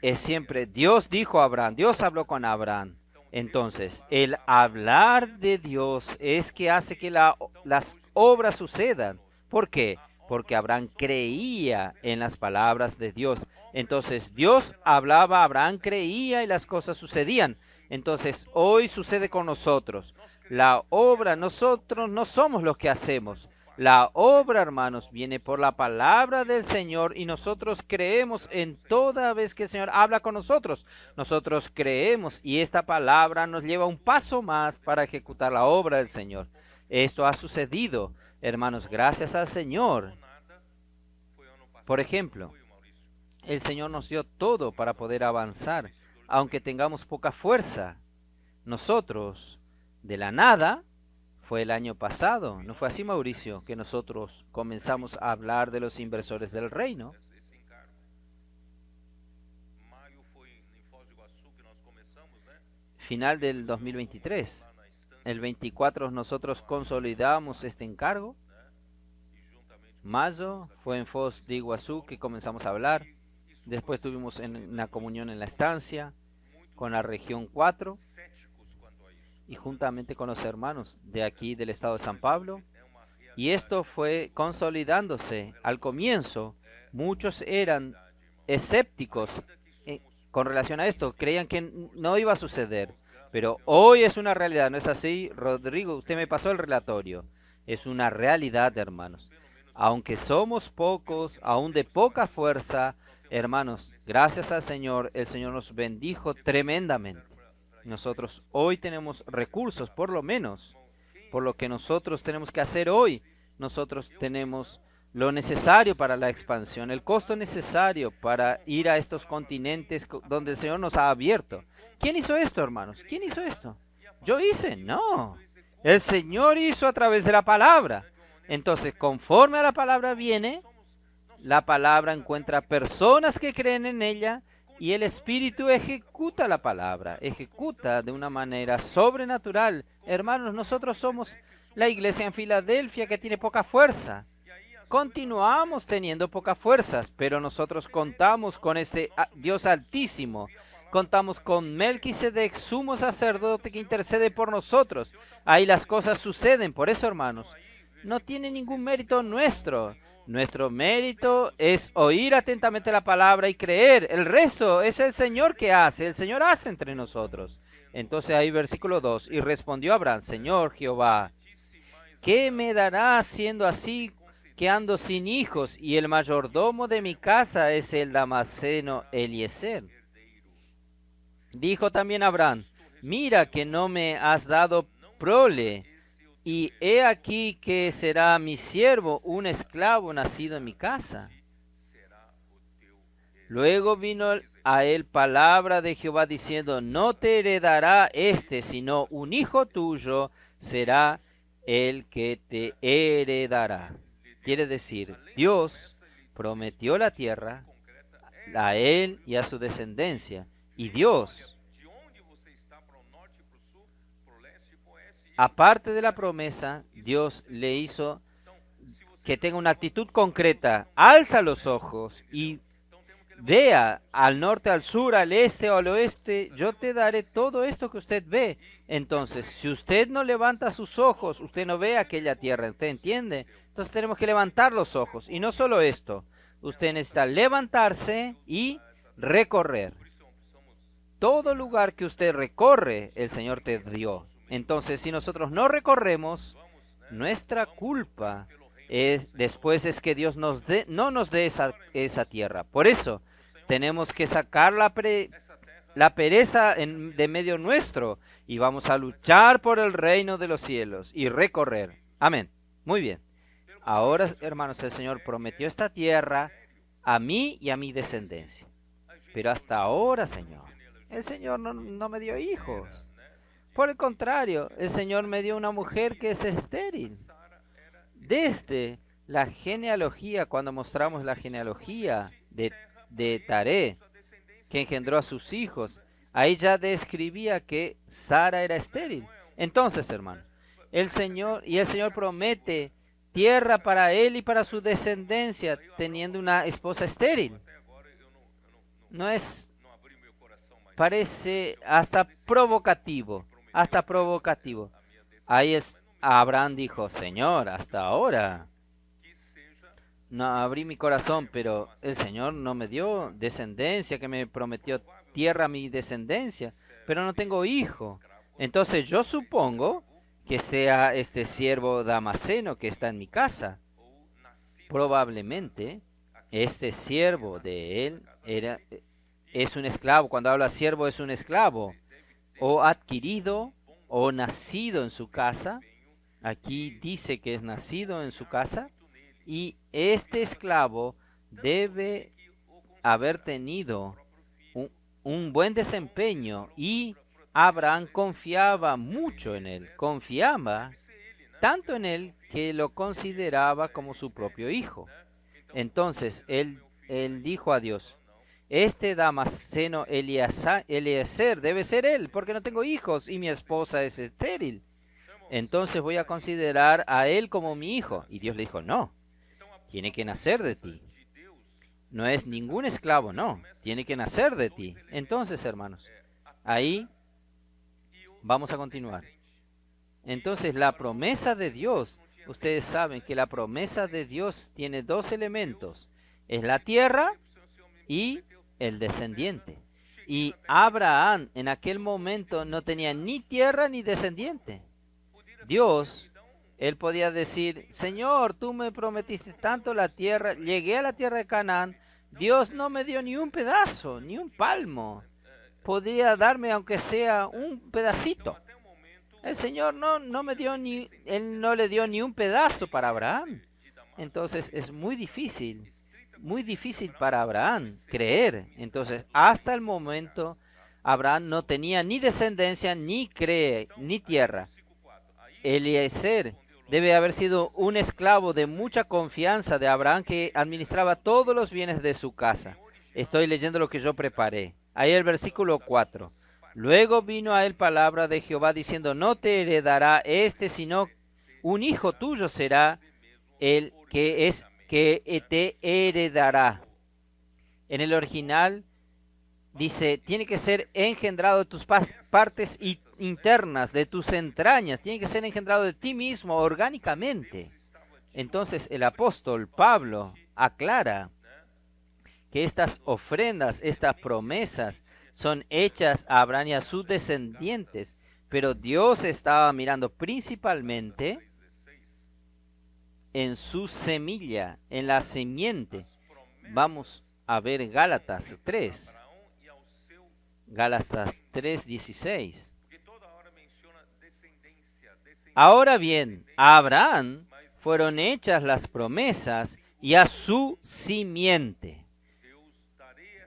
es siempre Dios dijo a Abraham, Dios habló con Abraham. Entonces, el hablar de Dios es que hace que las obras sucedan. ¿Por qué? Porque Abraham creía en las palabras de Dios. Entonces Dios hablaba, Abraham creía y las cosas sucedían. Entonces hoy sucede con nosotros. La obra, nosotros no somos los que hacemos. La obra, hermanos, viene por la palabra del Señor y nosotros creemos en toda vez que el Señor habla con nosotros. Nosotros creemos y esta palabra nos lleva un paso más para ejecutar la obra del Señor. Esto ha sucedido, hermanos, gracias al Señor. Por ejemplo, el Señor nos dio todo para poder avanzar, aunque tengamos poca fuerza. Nosotros, de la nada, fue el año pasado, ¿no fue así, Mauricio? Que nosotros comenzamos a hablar de los inversores del reino. Final del 2023. El 24 nosotros consolidamos este encargo. Mayo fue en Foz de Iguazú que comenzamos a hablar. Después tuvimos una comunión en la estancia con la región 4 y juntamente con los hermanos de aquí del estado de San Pablo. Y esto fue consolidándose. Al comienzo, muchos eran escépticos con relación a esto. Creían que no iba a suceder. Pero hoy es una realidad, ¿no es así? Rodrigo, usted me pasó el relatorio. Es una realidad, hermanos. Aunque somos pocos, aún de poca fuerza, hermanos, gracias al Señor, el Señor nos bendijo tremendamente. Nosotros hoy tenemos recursos, por lo menos, por lo que nosotros tenemos que hacer hoy. Nosotros tenemos lo necesario para la expansión, el costo necesario para ir a estos continentes donde el Señor nos ha abierto. ¿Quién hizo esto, hermanos? ¿Quién hizo esto? ¿Yo hice? No. El Señor hizo a través de la palabra. Entonces, conforme a la palabra viene, la palabra encuentra personas que creen en ella y el Espíritu ejecuta la palabra, ejecuta de una manera sobrenatural. Hermanos, nosotros somos la iglesia en Filadelfia que tiene poca fuerza. Continuamos teniendo pocas fuerzas, pero nosotros contamos con este Dios altísimo. Contamos con Melquisedec, sumo sacerdote que intercede por nosotros. Ahí las cosas suceden. Por eso, hermanos, no tiene ningún mérito nuestro. Nuestro mérito es oír atentamente la palabra y creer. El resto es el Señor que hace. El Señor hace entre nosotros. Entonces ahí versículo 2. Y respondió Abraham, Señor Jehová, ¿qué me darás siendo así que ando sin hijos y el mayordomo de mi casa es el Damaseno Eliezer? Dijo también Abraham, mira que no me has dado prole, y he aquí que será mi siervo un esclavo nacido en mi casa. Luego vino a él palabra de Jehová diciendo, no te heredará sino un hijo tuyo será el que te heredará. Quiere decir, Dios prometió la tierra a él y a su descendencia. Y Dios, aparte de la promesa, Dios le hizo que tenga una actitud concreta. Alza los ojos y vea al norte, al sur, al este o al oeste. Yo te daré todo esto que usted ve. Entonces, si usted no levanta sus ojos, usted no ve aquella tierra. ¿Usted entiende? Entonces tenemos que levantar los ojos. Y no solo esto. Usted necesita levantarse y recorrer. Todo lugar que usted recorre, el Señor te dio. Entonces, si nosotros no recorremos, nuestra culpa después es que Dios no nos dé esa tierra. Por eso, tenemos que sacar la pereza de medio nuestro y vamos a luchar por el reino de los cielos y recorrer. Amén. Muy bien. Ahora, hermanos, el Señor prometió esta tierra a mí y a mi descendencia. Pero hasta ahora, Señor, el Señor no me dio hijos. Por el contrario, el Señor me dio una mujer que es estéril. Desde la genealogía, cuando mostramos la genealogía de Taré, que engendró a sus hijos, ahí ya describía que Sara era estéril. Entonces, hermano, el Señor promete tierra para él y para su descendencia, teniendo una esposa estéril. Parece hasta provocativo. Ahí Abraham dijo, Señor, hasta ahora no abrí mi corazón, pero el Señor no me dio descendencia, que me prometió tierra a mi descendencia, pero no tengo hijo. Entonces yo supongo que sea este siervo Damaseno que está en mi casa. Probablemente este siervo de él es un esclavo. Cuando habla siervo es un esclavo, o adquirido o nacido en su casa. Aquí dice que es nacido en su casa, y este esclavo debe haber tenido un buen desempeño, y Abraham confiaba mucho en él, confiaba tanto en él que lo consideraba como su propio hijo. Entonces él dijo a Dios: este Damaseno Eliezer debe ser él, porque no tengo hijos y mi esposa es estéril. Entonces voy a considerar a él como mi hijo. Y Dios le dijo: no, tiene que nacer de ti. No es ningún esclavo, no, tiene que nacer de ti. Entonces, hermanos, ahí vamos a continuar. Entonces, la promesa de Dios, ustedes saben que la promesa de Dios tiene dos elementos: es la tierra y el descendiente. Y Abraham en aquel momento no tenía ni tierra ni descendiente. Dios, él podía decir: Señor, tú me prometiste tanto la tierra, llegué a la tierra de Canaán, Dios no me dio ni un pedazo, ni un palmo. Podría darme aunque sea un pedacito. El Señor no me dio él no le dio ni un pedazo para Abraham. Entonces es muy difícil para Abraham creer. Entonces, hasta el momento, Abraham no tenía ni descendencia, ni tierra. Eliezer debe haber sido un esclavo de mucha confianza de Abraham, que administraba todos los bienes de su casa. Estoy leyendo lo que yo preparé. Ahí el versículo 4. Luego vino a él palabra de Jehová diciendo: no te heredará sino un hijo tuyo será el que te heredará. En el original dice: tiene que ser engendrado de tus partes internas, de tus entrañas, tiene que ser engendrado de ti mismo orgánicamente. Entonces el apóstol Pablo aclara que estas ofrendas, estas promesas, son hechas a Abraham y a sus descendientes, pero Dios estaba mirando principalmente en su semilla, en la simiente. Vamos a ver Gálatas 3. Gálatas 3:16. Ahora bien, a Abraham fueron hechas las promesas y a su simiente,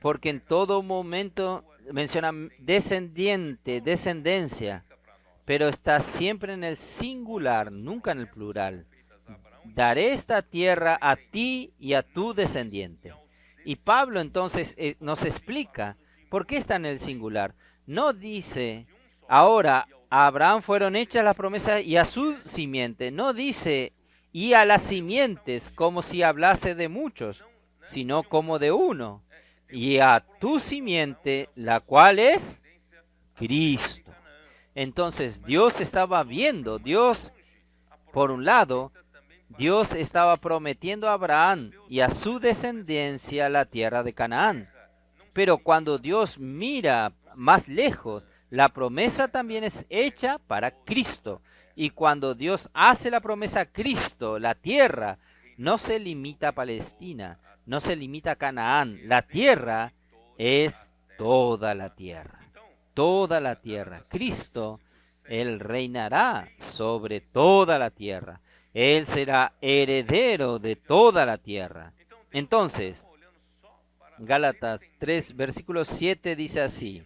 porque en todo momento menciona descendencia, pero está siempre en el singular, nunca en el plural. Daré esta tierra a ti y a tu descendiente. Y Pablo entonces nos explica por qué está en el singular. No dice: ahora a Abraham fueron hechas las promesas y a su simiente. No dice: y a las simientes, como si hablase de muchos, sino como de uno. Y a tu simiente, la cual es Cristo. Entonces Dios estaba viendo, por un lado, Dios estaba prometiendo a Abraham y a su descendencia la tierra de Canaán. Pero cuando Dios mira más lejos, la promesa también es hecha para Cristo. Y cuando Dios hace la promesa a Cristo, la tierra no se limita a Palestina, no se limita a Canaán. La tierra es toda la tierra. Toda la tierra. Cristo, Él reinará sobre toda la tierra. Él será heredero de toda la tierra. Entonces, Gálatas 3, versículo 7 dice así: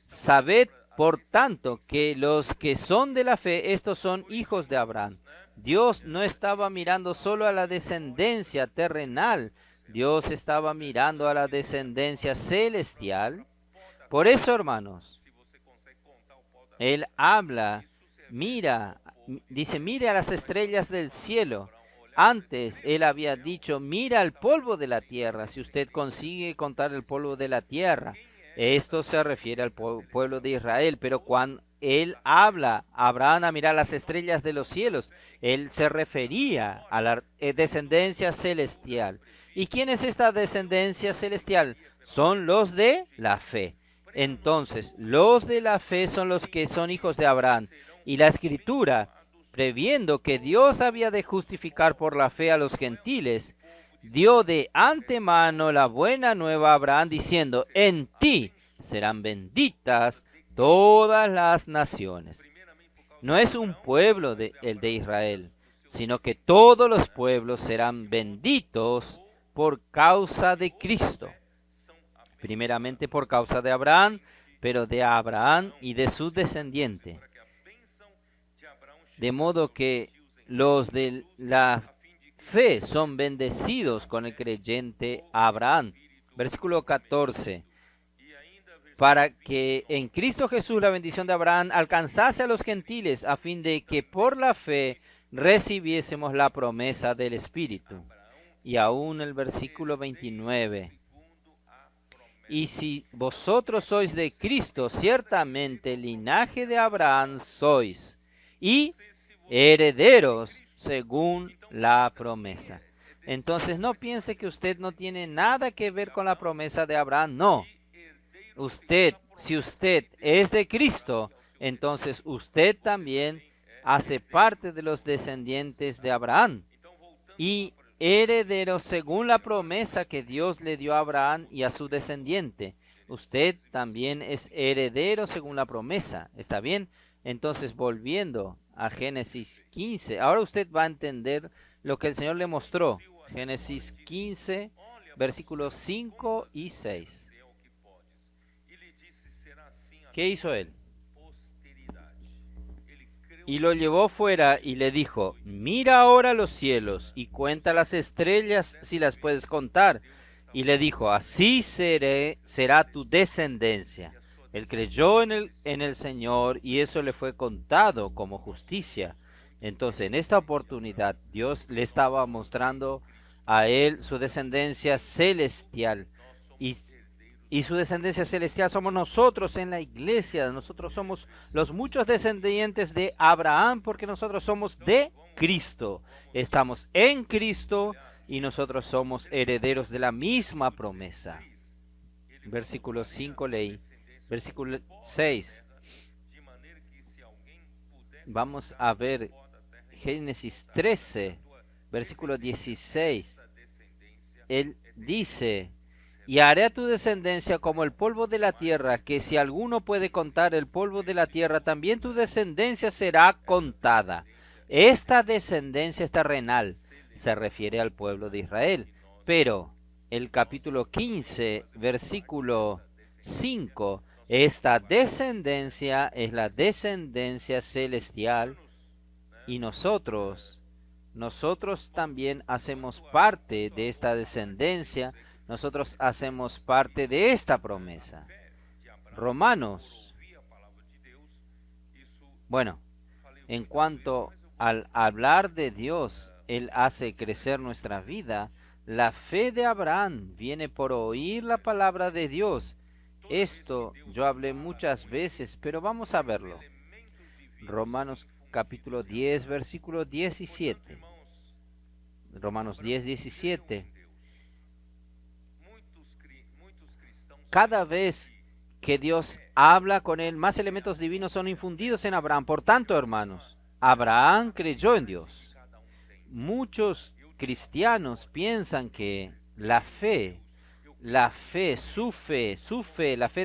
sabed, por tanto, que los que son de la fe, estos son hijos de Abraham. Dios no estaba mirando solo a la descendencia terrenal, Dios estaba mirando a la descendencia celestial. Por eso, hermanos, Él habla, dice: mire a las estrellas del cielo. Antes Él había dicho: mira al polvo de la tierra, si usted consigue contar el polvo de la tierra. Esto se refiere al pueblo de Israel, pero cuando Él habla a Abraham a mirar las estrellas de los cielos, Él se refería a la descendencia celestial. ¿Y quién es esta descendencia celestial? Son los de la fe. Entonces, los de la fe son los que son hijos de Abraham. Y la Escritura, previendo que Dios había de justificar por la fe a los gentiles, dio de antemano la buena nueva a Abraham, diciendo: en ti serán benditas todas las naciones. No es un pueblo el de Israel, sino que todos los pueblos serán benditos por causa de Cristo. Primeramente por causa de Abraham, pero de Abraham y de su descendiente. De modo que los de la fe son bendecidos con el creyente Abraham. Versículo 14. Para que en Cristo Jesús la bendición de Abraham alcanzase a los gentiles, a fin de que por la fe recibiésemos la promesa del Espíritu. Y aún el versículo 29. Y si vosotros sois de Cristo, ciertamente linaje de Abraham sois, y herederos según la promesa. Entonces no piense que usted no tiene nada que ver con la promesa de Abraham. No. Si usted es de Cristo, entonces usted también hace parte de los descendientes de Abraham y heredero según la promesa que Dios le dio a Abraham y a su descendiente. Usted también es heredero según la promesa. ¿Está bien? Entonces, volviendo a Génesis 15, ahora usted va a entender lo que el Señor le mostró. Génesis 15, versículos 5 y 6. ¿Qué hizo él? Y lo llevó fuera y le dijo: mira ahora los cielos y cuenta las estrellas si las puedes contar. Y le dijo: así será tu descendencia. Él creyó en el Señor y eso le fue contado como justicia. Entonces, en esta oportunidad, Dios le estaba mostrando a él su descendencia celestial. Y su descendencia celestial somos nosotros en la iglesia. Nosotros somos los muchos descendientes de Abraham porque nosotros somos de Cristo. Estamos en Cristo y nosotros somos herederos de la misma promesa. Versículo 5 leí. Versículo 6. Vamos a ver Génesis 13, versículo 16. Él dice: y haré a tu descendencia como el polvo de la tierra, que si alguno puede contar el polvo de la tierra, también tu descendencia será contada. Esta descendencia terrenal se refiere al pueblo de Israel, pero el capítulo 15, versículo 5, esta descendencia es la descendencia celestial y nosotros también hacemos parte de esta descendencia. Nosotros hacemos parte de esta promesa. Romanos. Bueno, en cuanto al hablar de Dios, Él hace crecer nuestra vida. La fe de Abraham viene por oír la palabra de Dios. Esto yo hablé muchas veces, pero vamos a verlo. Romanos capítulo 10, versículo 17. Romanos 10, 17. Cada vez que Dios habla con él, más elementos divinos son infundidos en Abraham. Por tanto, hermanos, Abraham creyó en Dios. Muchos cristianos piensan que la fe, la fe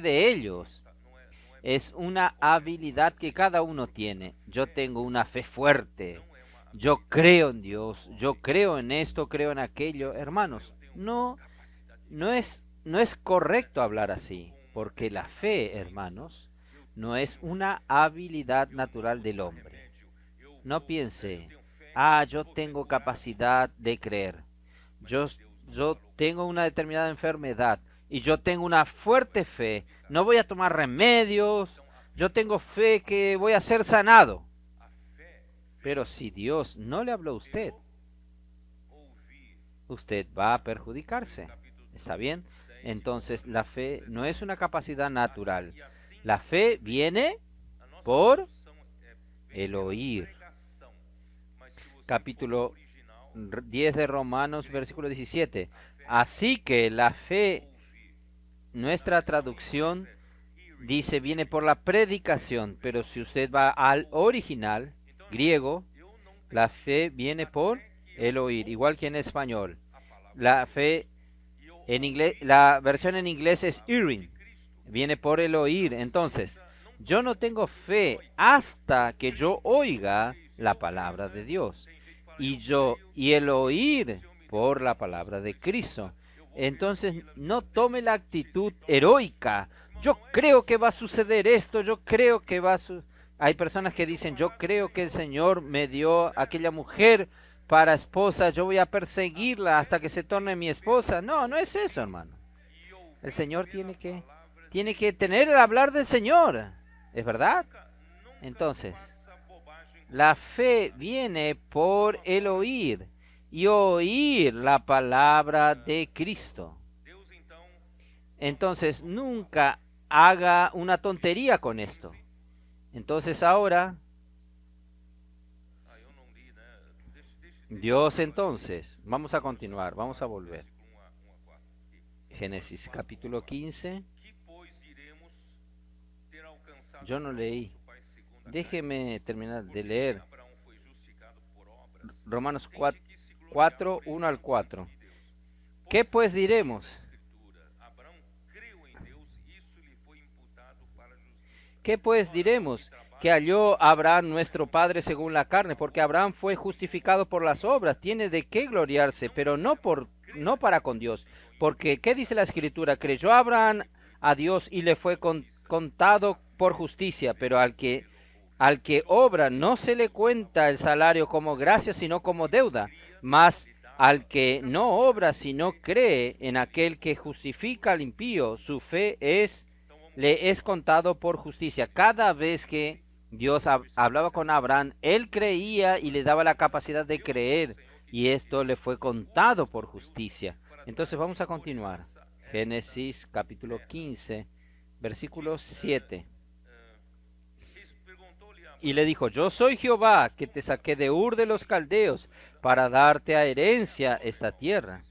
de ellos es una habilidad que cada uno tiene. Yo tengo una fe fuerte. Yo creo en Dios. Yo creo en esto, creo en aquello. Hermanos, no es correcto hablar así, porque la fe, hermanos, no es una habilidad natural del hombre. No piense: yo tengo capacidad de creer. Yo tengo una determinada enfermedad y yo tengo una fuerte fe. No voy a tomar remedios. Yo tengo fe que voy a ser sanado. Pero si Dios no le habló a usted, usted va a perjudicarse. ¿Está bien? Entonces la fe no es una capacidad natural. La fe viene por el oír. Capítulo 10 de Romanos, versículo 17. Así que la fe, nuestra traducción dice viene por la predicación, pero si usted va al original griego, la fe viene por el oír, igual que en español. La fe en inglés, la versión en inglés es hearing, viene por el oír. Entonces, yo no tengo fe hasta que yo oiga la palabra de Dios. Y el oír por la palabra de Cristo. Entonces, no tome la actitud heroica. Yo creo que va a suceder esto, yo creo que va a Hay personas que dicen, yo creo que el Señor me dio aquella mujer para esposa, yo voy a perseguirla hasta que se torne mi esposa. No, no es eso, hermano. El Señor tiene que tener el hablar del Señor. ¿Es verdad? Entonces, la fe viene por el oír y oír la palabra de Cristo. Entonces, nunca haga una tontería con esto. Entonces ahora, Dios entonces, vamos a continuar, vamos a volver. Génesis capítulo 15. Yo no leí. Déjeme terminar de leer. Romanos 4, 1 al 4. ¿Qué pues diremos? ¿Qué pues diremos? Que halló Abraham nuestro padre según la carne, porque Abraham fue justificado por las obras, tiene de qué gloriarse, pero no para con Dios. Porque, ¿qué dice la Escritura? Creyó Abraham a Dios y le fue contado por justicia, pero al que obra no se le cuenta el salario como gracia, sino como deuda. Mas al que no obra, sino cree en aquel que justifica al impío, su fe le es contado por justicia. Cada vez que Dios hablaba con Abraham, él creía y le daba la capacidad de creer, y esto le fue contado por justicia. Entonces vamos a continuar. Génesis capítulo 15, versículo 7. Y le dijo, yo soy Jehová, que te saqué de Ur de los Caldeos, para darte a herencia esta tierra.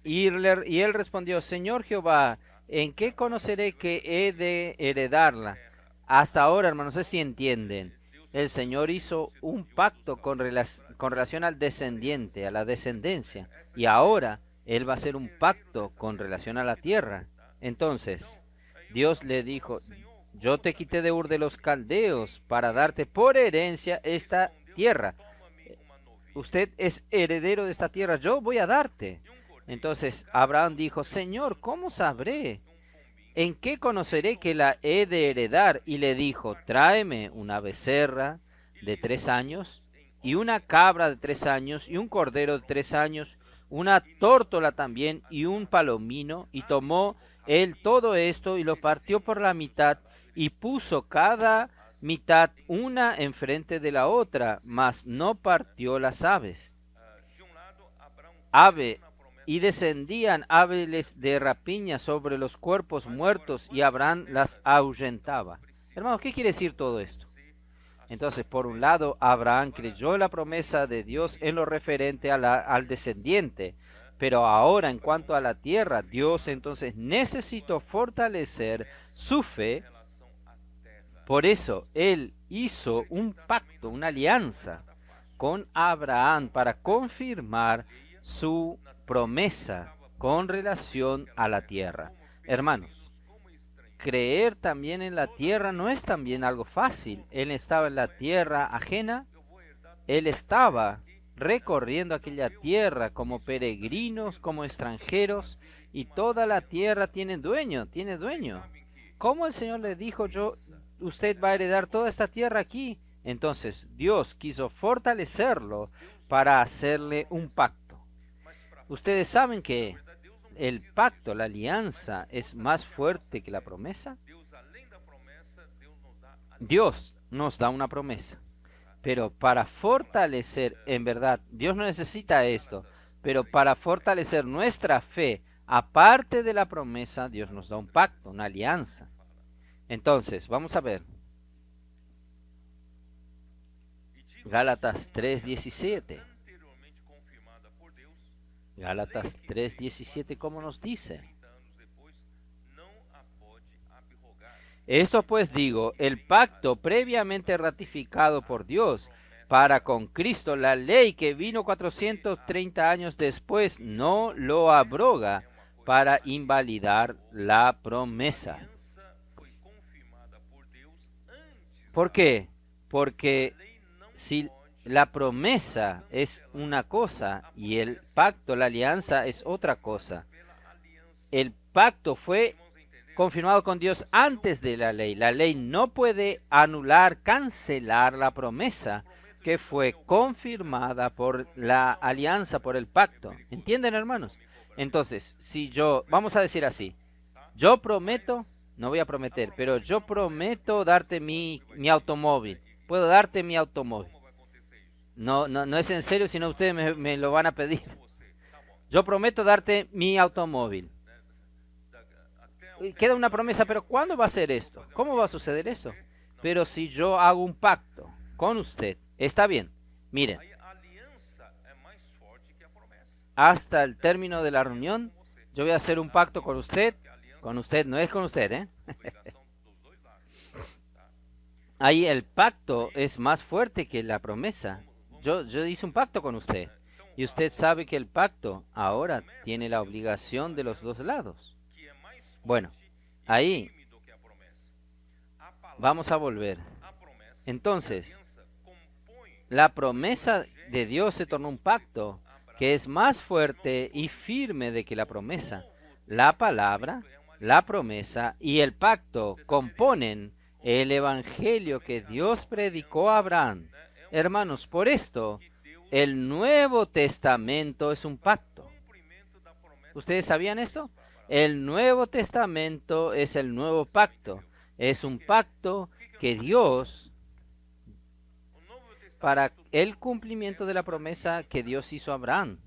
Y él respondió, Señor Jehová, ¿en qué conoceré que he de heredarla? Hasta ahora, hermanos, no sé si entienden. El Señor hizo un pacto con relación al descendiente, a la descendencia. Y ahora Él va a hacer un pacto con relación a la tierra. Entonces, Dios le dijo, yo te quité de Ur de los Caldeos para darte por herencia esta tierra. Usted es heredero de esta tierra, yo voy a darte. Entonces Abraham dijo, Señor, ¿cómo sabré? ¿En qué conoceré que la he de heredar? Y le dijo, tráeme una becerra de 3 años, y una cabra de 3 años, y un cordero de 3 años, una tórtola también, y un palomino. Y tomó él todo esto, y lo partió por la mitad, y puso cada mitad una enfrente de la otra, mas no partió las aves. Y descendían aves de rapiña sobre los cuerpos muertos, y Abraham las ahuyentaba. Hermanos, ¿qué quiere decir todo esto? Entonces, por un lado, Abraham creyó la promesa de Dios en lo referente al descendiente, pero ahora en cuanto a la tierra, Dios entonces necesitó fortalecer su fe. Por eso, Él hizo un pacto, una alianza con Abraham para confirmar su promesa con relación a la tierra. Hermanos, creer también en la tierra no es también algo fácil. Él estaba en la tierra ajena, él estaba recorriendo aquella tierra como peregrinos, como extranjeros, y toda la tierra tiene dueño, tiene dueño. ¿Cómo el Señor le dijo, usted va a heredar toda esta tierra aquí? Entonces Dios quiso fortalecerlo para hacerle un pacto. ¿Ustedes saben que el pacto, la alianza, es más fuerte que la promesa? Dios nos da una promesa, pero para fortalecer, en verdad, Dios no necesita esto, pero para fortalecer nuestra fe, aparte de la promesa, Dios nos da un pacto, una alianza. Entonces, vamos a ver. Gálatas 3:17. Gálatas 3:17, ¿cómo nos dice? Esto pues digo, el pacto previamente ratificado por Dios para con Cristo, la ley que vino 430 años después, no lo abroga para invalidar la promesa. ¿Por qué? Porque si la promesa es una cosa y el pacto, la alianza es otra cosa. El pacto fue confirmado con Dios antes de la ley. La ley no puede anular, cancelar la promesa que fue confirmada por la alianza, por el pacto. ¿Entienden, hermanos? Entonces, si yo, vamos a decir así, yo prometo, no voy a prometer, pero yo prometo darte mi automóvil. Puedo darte mi automóvil. No es en serio, sino ustedes me lo van a pedir. Yo prometo darte mi automóvil. Queda una promesa, pero ¿cuándo va a ser esto? ¿Cómo va a suceder esto? Pero si yo hago un pacto con usted, está bien. Miren, hasta el término de la reunión, yo voy a hacer un pacto con usted, no es con usted, ¿eh? Ahí el pacto es más fuerte que la promesa. Yo hice un pacto con usted y usted sabe que el pacto ahora tiene la obligación de los dos lados. Bueno, ahí vamos a volver. Entonces, la promesa de Dios se tornó un pacto que es más fuerte y firme de que la promesa. La palabra, la promesa y el pacto componen el evangelio que Dios predicó a Abraham. Hermanos, por esto, el Nuevo Testamento es un pacto. ¿Ustedes sabían esto? El Nuevo Testamento es el nuevo pacto. Es un pacto que Dios, para el cumplimiento de la promesa que Dios hizo a Abraham.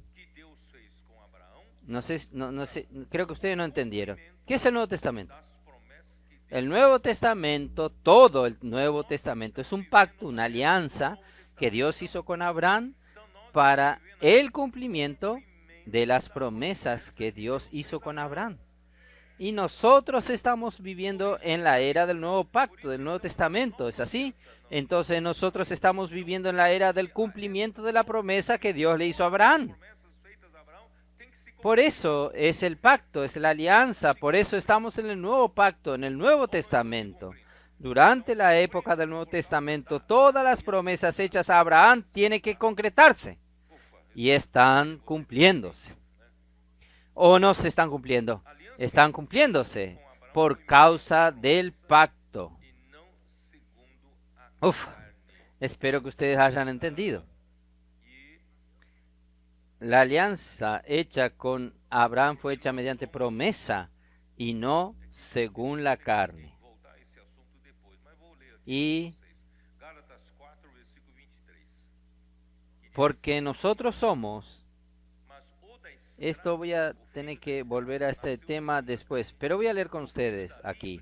No sé, creo que ustedes no entendieron. ¿Qué es el Nuevo Testamento? El Nuevo Testamento, todo el Nuevo Testamento es un pacto, una alianza que Dios hizo con Abraham para el cumplimiento de las promesas que Dios hizo con Abraham. Y nosotros estamos viviendo en la era del nuevo pacto, del Nuevo Testamento, ¿es así? Entonces nosotros estamos viviendo en la era del cumplimiento de la promesa que Dios le hizo a Abraham. Por eso es el pacto, es la alianza, por eso estamos en el nuevo pacto, en el Nuevo Testamento. Durante la época del Nuevo Testamento, todas las promesas hechas a Abraham tienen que concretarse y están cumpliéndose. ¿O no se están cumpliendo? Están cumpliéndose por causa del pacto. Espero que ustedes hayan entendido. La alianza hecha con Abraham fue hecha mediante promesa y no según la carne. Y porque nosotros somos, esto voy a tener que volver a este tema después, pero voy a leer con ustedes aquí.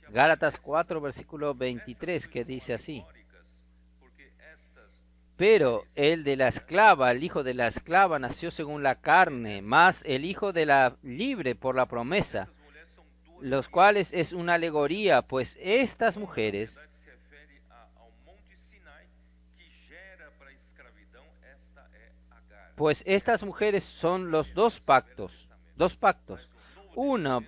Gálatas 4, versículo 23, que dice así. Pero el de la esclava, el hijo de la esclava, nació según la carne, más el hijo de la libre por la promesa, los cuales es una alegoría, pues estas mujeres son los dos pactos. Uno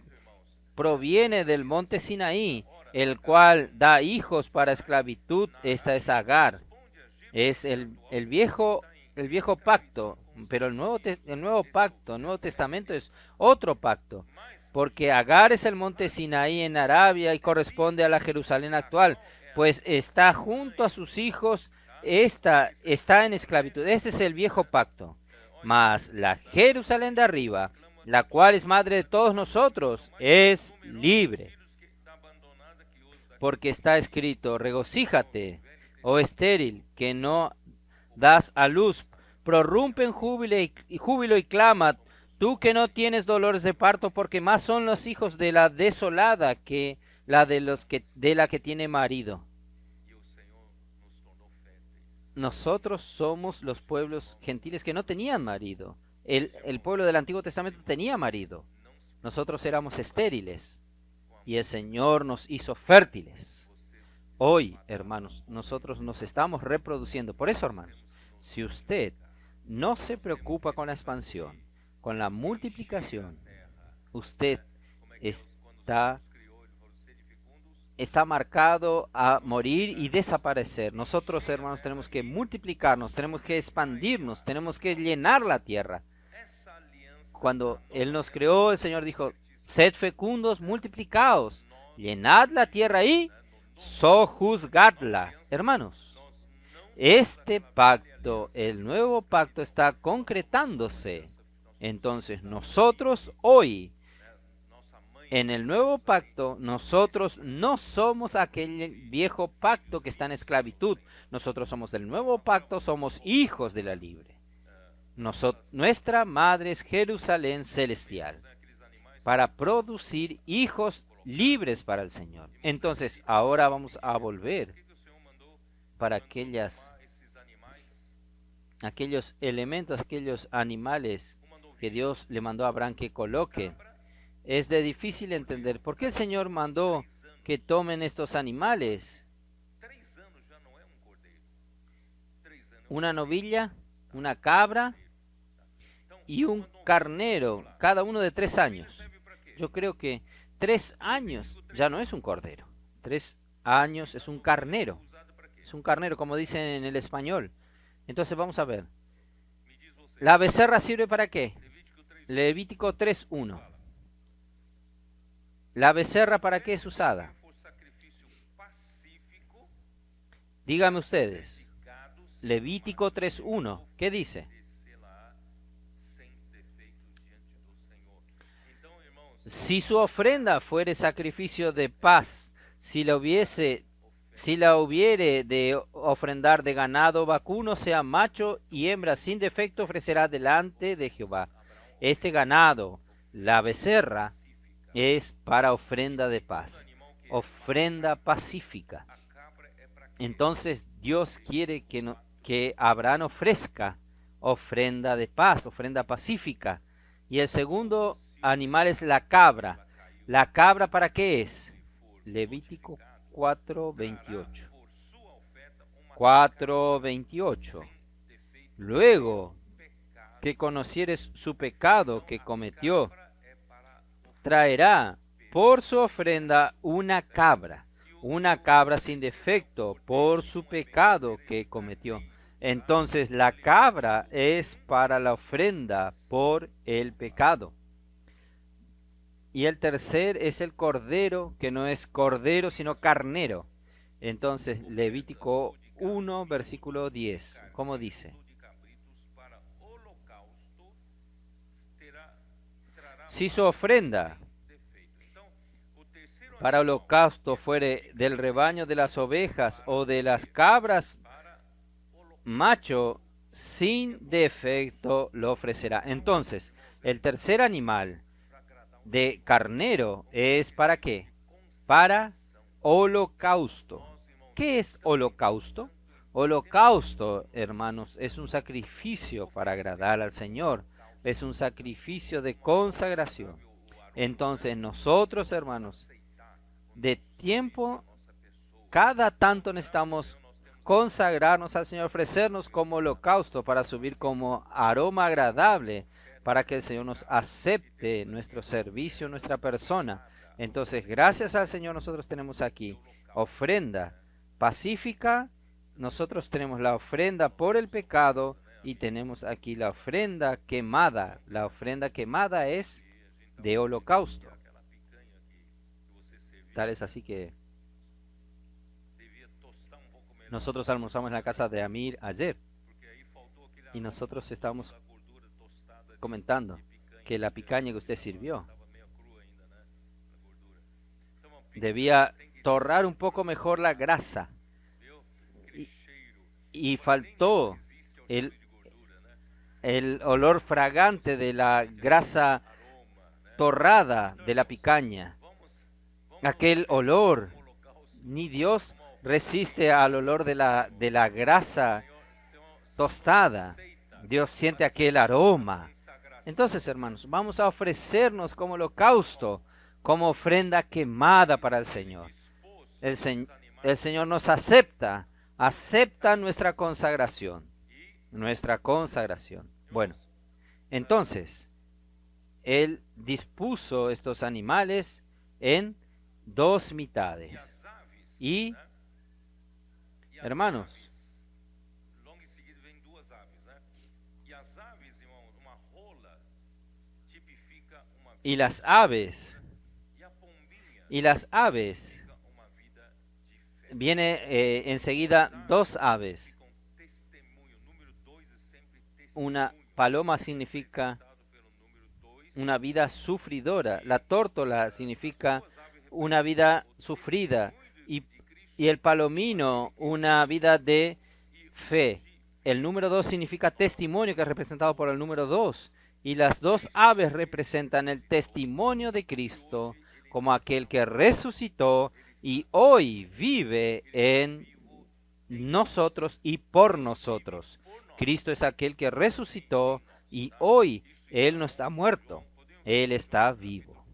proviene del monte Sinaí, el cual da hijos para esclavitud, esta es Agar. Es el viejo pacto, pero el nuevo pacto, el Nuevo Testamento es otro pacto, porque Agar es el monte Sinaí en Arabia y corresponde a la Jerusalén actual, pues está junto a sus hijos, está en esclavitud. Ese es el viejo pacto. Mas la Jerusalén de arriba, la cual es madre de todos nosotros, es libre. Porque está escrito, regocíjate, oh estéril, que no das a luz, prorrumpe en júbilo y clama, tú que no tienes dolores de parto, porque más son los hijos de la desolada que la de la que tiene marido. Nosotros somos los pueblos gentiles que no tenían marido. el pueblo del Antiguo Testamento tenía marido. Nosotros éramos estériles y el Señor nos hizo fértiles. Hoy, hermanos, nosotros nos estamos reproduciendo. Por eso, hermanos, si usted no se preocupa con la expansión, con la multiplicación, usted está marcado a morir y desaparecer. Nosotros, hermanos, tenemos que multiplicarnos, tenemos que expandirnos, tenemos que llenar la tierra. Cuando Él nos creó, el Señor dijo, sed fecundos, multiplicaos, llenad la tierra y sojuzgadla. Hermanos, este pacto, el nuevo pacto, está concretándose. Entonces, nosotros hoy, en el nuevo pacto, nosotros no somos aquel viejo pacto que está en esclavitud. Nosotros somos del nuevo pacto, somos hijos de la libre. Nuestra madre es Jerusalén celestial, para producir hijos libres para el Señor. Entonces, ahora vamos a volver para aquellos elementos, aquellos animales que Dios le mandó a Abraham que coloque. Es de difícil entender. ¿Por qué el Señor mandó que tomen estos animales? Una novilla, una cabra y un carnero, cada uno de 3 años. Yo creo que 3 años ya no es un cordero. 3 años es un carnero. Es un carnero, como dicen en el español. Entonces vamos a ver. ¿La becerra sirve para qué? Levítico 3:1. ¿La becerra para qué es usada? Díganme ustedes. Levítico 3:1. ¿Qué dice? Si su ofrenda fuere sacrificio de paz, si la hubiere de ofrendar de ganado vacuno, sea macho y hembra sin defecto, ofrecerá delante de Jehová. Este ganado, la becerra, es para ofrenda de paz, ofrenda pacífica. Entonces Dios quiere que Abraham ofrezca ofrenda de paz, ofrenda pacífica. Y el segundo animal es la cabra. ¿La cabra para qué es? Levítico 4:28. 4:28. Luego que conocieres su pecado que cometió, traerá por su ofrenda una cabra sin defecto por su pecado que cometió. Entonces la cabra es para la ofrenda por el pecado. Y el tercer es el cordero, que no es cordero sino carnero. Entonces Levítico 1, versículo 10, ¿cómo dice? Si su ofrenda para holocausto fuere del rebaño de las ovejas o de las cabras, macho sin defecto lo ofrecerá. Entonces, el tercer animal de carnero es ¿para qué? Para holocausto. ¿Qué es holocausto? Holocausto, hermanos, es un sacrificio para agradar al Señor. Es un sacrificio de consagración. Entonces nosotros, hermanos, de tiempo, cada tanto necesitamos consagrarnos al Señor, ofrecernos como holocausto para subir como aroma agradable, para que el Señor nos acepte nuestro servicio, nuestra persona. Entonces, gracias al Señor, nosotros tenemos aquí ofrenda pacífica, nosotros tenemos la ofrenda por el pecado y tenemos aquí la ofrenda quemada. La ofrenda quemada es de holocausto. Tal es así que nosotros almorzamos en la casa de Amir ayer y nosotros estábamos comentando que la picaña que usted sirvió debía torrar un poco mejor la grasa y faltó el olor fragante de la grasa torrada de la picaña. Aquel olor, ni Dios resiste al olor de la grasa tostada. Dios siente aquel aroma Entonces, hermanos, vamos a ofrecernos como holocausto, como ofrenda quemada para el Señor. El, el Señor nos acepta, acepta nuestra consagración, nuestra consagración. Bueno, entonces, Él dispuso estos animales en dos mitades. Y, hermanos, y las aves, viene enseguida dos aves. Una paloma significa una vida sufridora, la tórtola significa una vida sufrida y el palomino una vida de fe. El número 2 significa testimonio, que es representado por el número 2. Y las dos aves representan el testimonio de Cristo como aquel que resucitó y hoy vive en nosotros y por nosotros. Cristo es aquel que resucitó y hoy Él no está muerto, Él está vivo.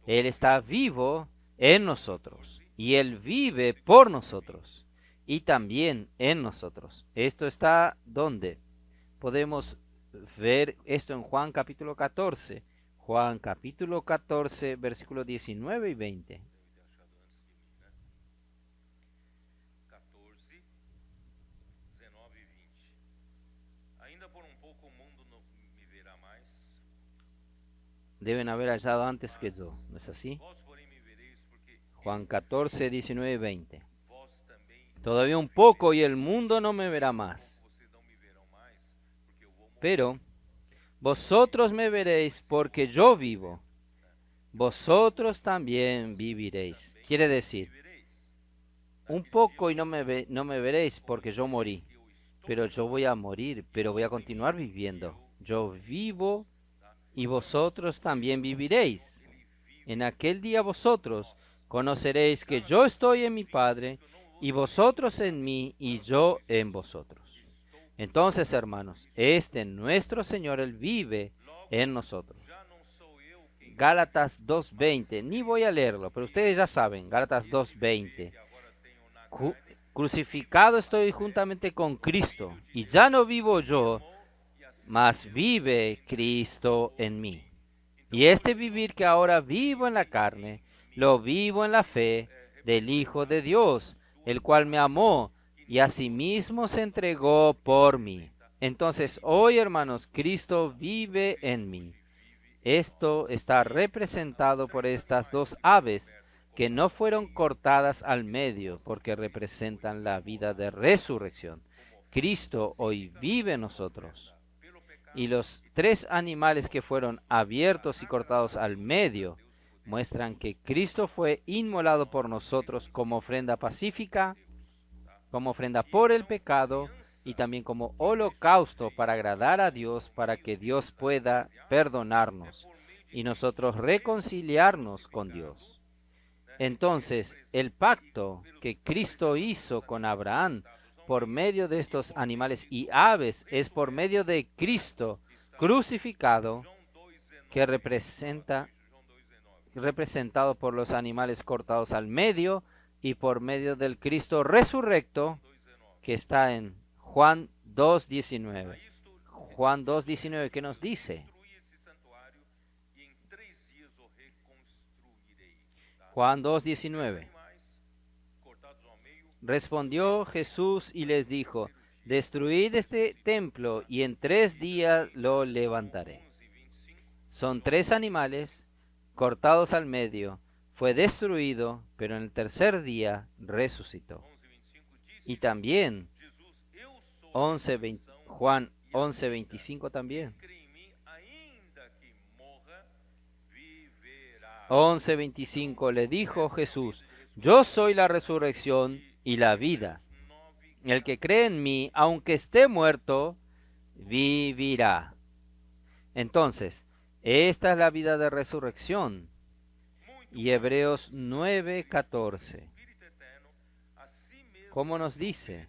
Él está vivo en nosotros y Él vive por nosotros y también en nosotros. Esto está donde podemos ver esto en Juan capítulo 14. Juan capítulo 14, versículos 19 y 20. Deben haber hallado antes que yo, ¿no es así? Juan 14, 19 y 20. Todavía un poco y el mundo no me verá más. Pero vosotros me veréis porque yo vivo. Vosotros también viviréis. Quiere decir, un poco y no me veréis porque yo morí. Pero yo voy a morir, pero voy a continuar viviendo. Yo vivo y vosotros también viviréis. En aquel día vosotros conoceréis que yo estoy en mi Padre, y vosotros en mí, y yo en vosotros. Entonces, hermanos, nuestro Señor, Él vive en nosotros. Gálatas 2:20, ni voy a leerlo, pero ustedes ya saben, Gálatas 2:20. Crucificado estoy juntamente con Cristo, y ya no vivo yo, mas vive Cristo en mí. Y este vivir que ahora vivo en la carne, lo vivo en la fe del Hijo de Dios, el cual me amó y asimismo se entregó por mí. Entonces, hoy, hermanos, Cristo vive en mí. Esto está representado por estas dos aves que no fueron cortadas al medio porque representan la vida de resurrección. Cristo hoy vive en nosotros. Y los tres animales que fueron abiertos y cortados al medio muestran que Cristo fue inmolado por nosotros como ofrenda pacífica, como ofrenda por el pecado y también como holocausto para agradar a Dios, para que Dios pueda perdonarnos y nosotros reconciliarnos con Dios. Entonces, el pacto que Cristo hizo con Abraham por medio de estos animales y aves es por medio de Cristo crucificado, que representado por los animales cortados al medio, y por medio del Cristo resurrecto, que está en Juan 2:19. Juan 2:19, ¿qué nos dice? Juan 2:19. Respondió Jesús y les dijo: destruid este templo y en 3 días lo levantaré. Son 3 animales cortados al medio. Fue destruido, pero en el tercer día resucitó. Y también Juan 11:25 también. 11:25 le dijo Jesús: yo soy la resurrección y la vida. El que cree en mí, aunque esté muerto, vivirá. Entonces, esta es la vida de resurrección. Y Hebreos 9:14, ¿cómo nos dice?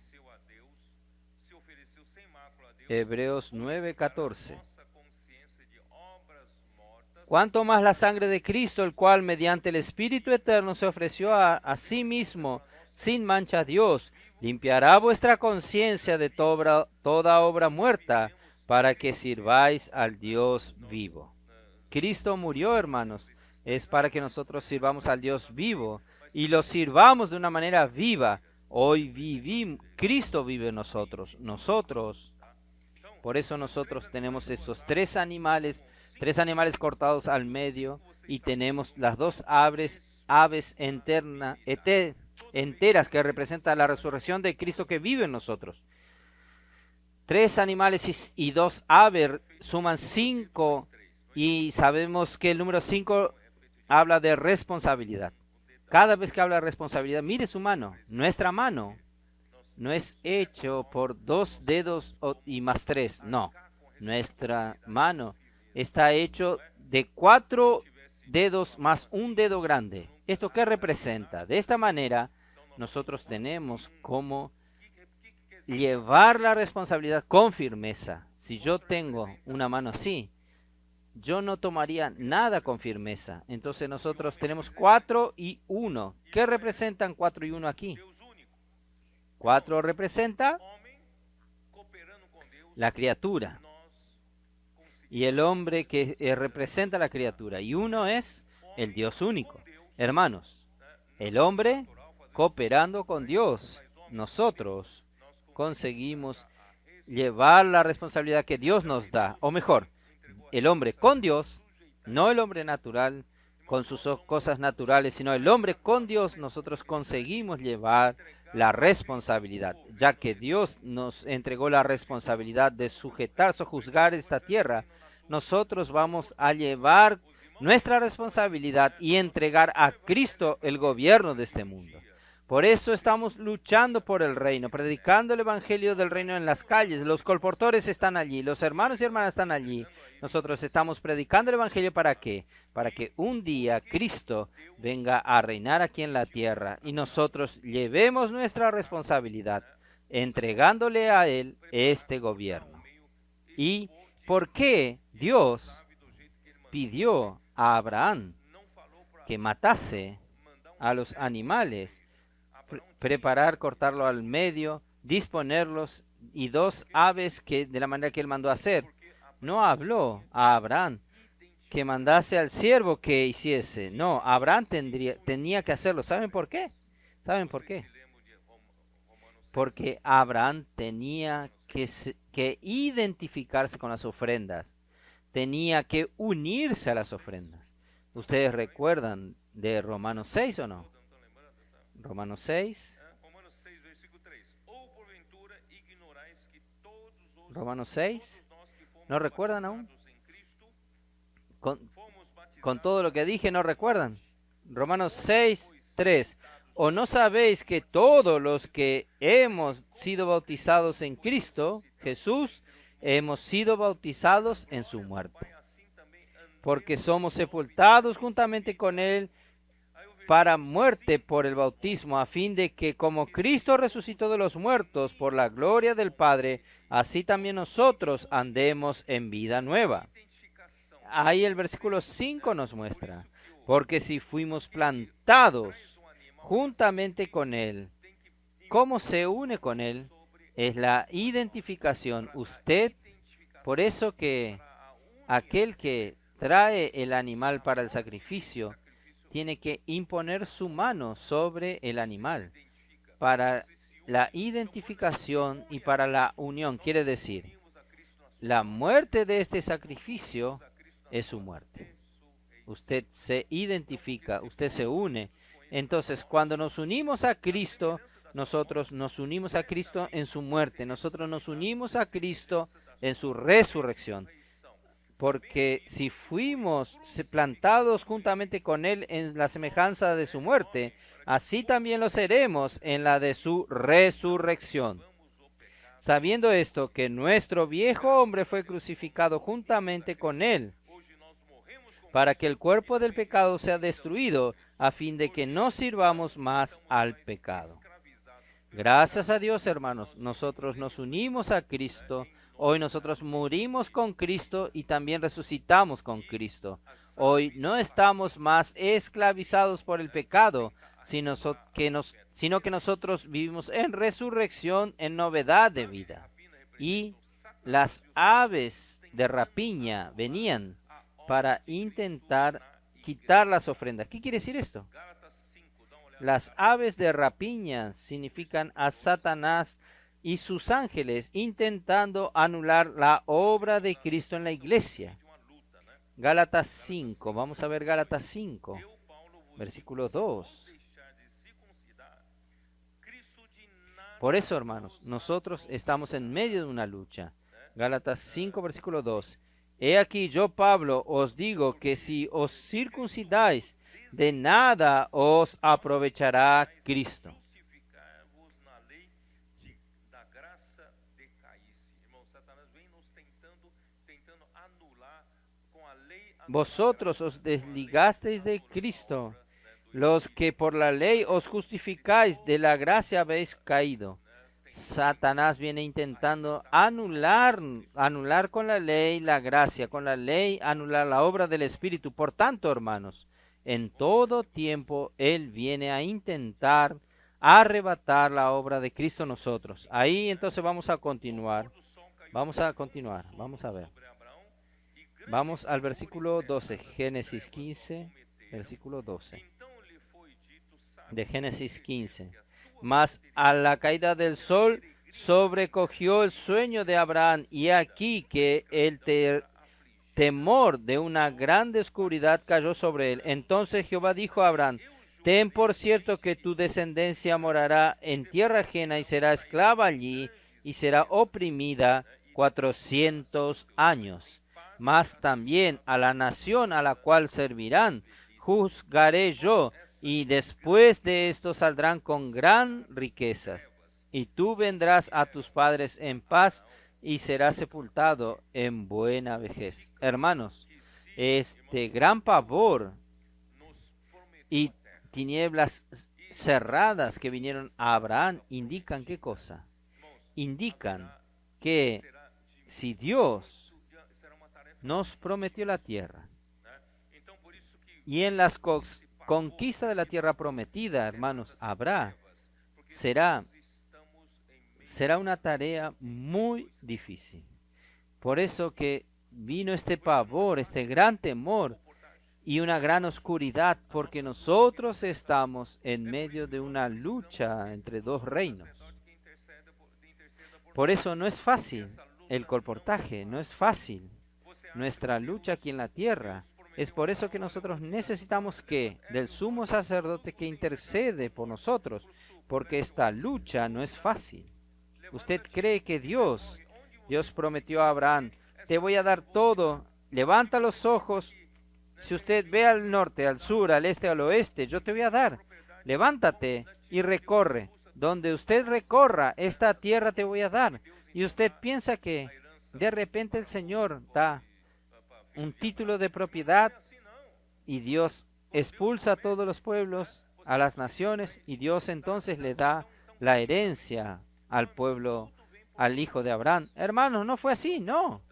Hebreos 9:14. Cuanto más la sangre de Cristo, el cual mediante el Espíritu Eterno se ofreció a sí mismo sin mancha a Dios, limpiará vuestra conciencia de toda obra muerta, para que sirváis al Dios vivo. Cristo murió, hermanos, es para que nosotros sirvamos al Dios vivo y lo sirvamos de una manera viva. Hoy vivimos, Cristo vive en nosotros. Por eso nosotros tenemos estos tres animales cortados al medio, y tenemos las dos aves enteras que representan la resurrección de Cristo que vive en nosotros. Tres animales y dos aves suman 5, y sabemos que el número 5 habla de responsabilidad. Cada vez que habla de responsabilidad, mire su mano. Nuestra mano no es hecho por 2 dedos y más 3, no. Nuestra mano está hecho de 4 dedos más un dedo grande. ¿Esto qué representa? De esta manera, nosotros tenemos como llevar la responsabilidad con firmeza. Si yo tengo una mano así, yo no tomaría nada con firmeza. Entonces nosotros tenemos 4 y 1. ¿Qué representan 4 y 1 aquí? 4 representa la criatura, y el hombre que representa la criatura, y 1 es el Dios único. Hermanos, el hombre cooperando con Dios, nosotros conseguimos llevar la responsabilidad que Dios nos da, o mejor, el hombre con Dios, no el hombre natural con sus cosas naturales, sino el hombre con Dios. Nosotros conseguimos llevar la responsabilidad, ya que Dios nos entregó la responsabilidad de sujetar, sojuzgar esta tierra. Nosotros vamos a llevar nuestra responsabilidad y entregar a Cristo el gobierno de este mundo. Por eso estamos luchando por el reino, predicando el evangelio del reino en las calles. Los colportores están allí, los hermanos y hermanas están allí. Nosotros estamos predicando el evangelio, ¿para qué? Para que un día Cristo venga a reinar aquí en la tierra y nosotros llevemos nuestra responsabilidad, entregándole a Él este gobierno. ¿Y por qué Dios pidió a Abraham que matase a los animales? Preparar, cortarlo al medio, disponerlos, y 2 aves que de la manera que él mandó hacer. No habló a Abraham que mandase al siervo que hiciese. No, Abraham tenía que hacerlo. ¿Saben por qué? ¿Saben por qué? Porque Abraham tenía que identificarse con las ofrendas. Tenía que unirse a las ofrendas. ¿Ustedes recuerdan de Romanos 6 o no? Romanos 6. Romanos 6. ¿No recuerdan aún? Con todo lo que dije, ¿no recuerdan? Romanos 6, 3. ¿O no sabéis que todos los que hemos sido bautizados en Cristo Jesús, hemos sido bautizados en su muerte? Porque somos sepultados juntamente con Él para muerte por el bautismo, a fin de que como Cristo resucitó de los muertos por la gloria del Padre, así también nosotros andemos en vida nueva. Ahí el versículo 5 nos muestra, porque si fuimos plantados juntamente con Él, ¿cómo se une con Él? Es la identificación. Por eso que aquel que trae el animal para el sacrificio tiene que imponer su mano sobre el animal para la identificación y para la unión. Quiere decir, la muerte de este sacrificio es su muerte. Usted se identifica, usted se une. Entonces, cuando nos unimos a Cristo, nosotros nos unimos a Cristo en su muerte. Nosotros nos unimos a Cristo en su resurrección. Porque si fuimos plantados juntamente con Él en la semejanza de su muerte, así también lo seremos en la de su resurrección. Sabiendo esto, que nuestro viejo hombre fue crucificado juntamente con Él, para que el cuerpo del pecado sea destruido, a fin de que no sirvamos más al pecado. Gracias a Dios, hermanos, nosotros nos unimos a Cristo Hoy nosotros morimos con Cristo y también resucitamos con Cristo. Hoy no estamos más esclavizados por el pecado, sino que nosotros vivimos en resurrección, en novedad de vida. Y las aves de rapiña venían para intentar quitar las ofrendas. ¿Qué quiere decir esto? Las aves de rapiña significan a Satanás y sus ángeles intentando anular la obra de Cristo en la iglesia. Gálatas 5, vamos a ver Gálatas 5, versículo 2. Por eso, hermanos, nosotros estamos en medio de una lucha. Gálatas 5, versículo 2. He aquí yo, Pablo, os digo que si os circuncidáis, de nada os aprovechará Cristo. Vosotros os desligasteis de Cristo, los que por la ley os justificáis, de la gracia habéis caído. Satanás viene intentando anular con la ley la gracia, con la ley anular la obra del Espíritu. Por tanto, hermanos, en todo tiempo Él viene a intentar arrebatar la obra de Cristo a nosotros. Ahí entonces vamos a continuar, vamos a ver. Vamos al versículo 12, Génesis 15, versículo 12. De Génesis 15. Mas a la caída del sol sobrecogió el sueño de Abraham, y aquí que el temor de una gran oscuridad cayó sobre él. Entonces Jehová dijo a Abraham: ten por cierto que tu descendencia morará en tierra ajena y será esclava allí y será oprimida 400 años. Mas también a la nación a la cual servirán juzgaré yo, y después de esto saldrán con gran riquezas. Y tú vendrás a tus padres en paz y serás sepultado en buena vejez. Hermanos, este gran pavor y tinieblas cerradas que vinieron a Abraham indican ¿qué cosa? Indican que si Dios nos prometió la tierra y en las conquistas de la tierra prometida, hermanos, será una tarea muy difícil. Por eso que vino este pavor, este gran temor y una gran oscuridad, porque nosotros estamos en medio de una lucha entre dos reinos. Por eso no es fácil el colportaje, no es fácil nuestra lucha aquí en la tierra. Es por eso que nosotros necesitamos del sumo sacerdote que intercede por nosotros, porque esta lucha no es fácil. ¿Usted cree que Dios prometió a Abraham: te voy a dar todo, levanta los ojos, si usted ve al norte, al sur, al este, al oeste, yo te voy a dar, levántate y recorre, donde usted recorra, esta tierra te voy a dar? Y usted piensa que de repente el Señor da un título de propiedad y Dios expulsa a todos los pueblos, a las naciones, y Dios entonces le da la herencia al pueblo, al hijo de Abraham. Hermanos, no fue así, no.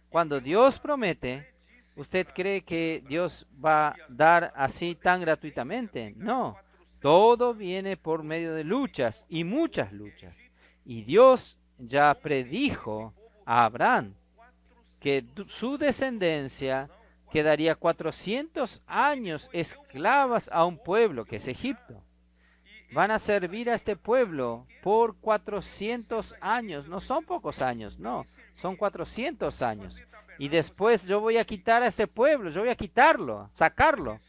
Cuando Dios promete, ¿usted cree que Dios va a dar así tan gratuitamente? No. Todo viene por medio de luchas y muchas luchas. Y Dios ya predijo a Abraham que su descendencia quedaría 400 años esclavas a un pueblo que es Egipto. Van a servir a este pueblo por 400 años. No son pocos años, no. Son 400 años. Y después yo voy a quitar a este pueblo, yo voy a quitarlo, sacarlo.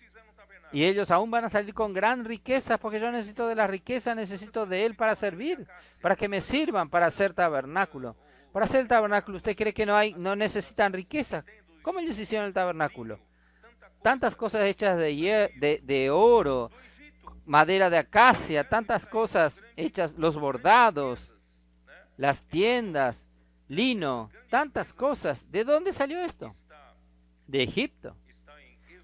Y ellos aún van a salir con gran riqueza, porque yo necesito de la riqueza, necesito de él para servir, para que me sirvan para hacer tabernáculo. Para hacer el tabernáculo, ¿usted cree que no necesitan riqueza? ¿Cómo ellos hicieron el tabernáculo? Tantas cosas hechas de oro, madera de acacia, tantas cosas hechas, los bordados, las tiendas, lino, tantas cosas. ¿De dónde salió esto? De Egipto.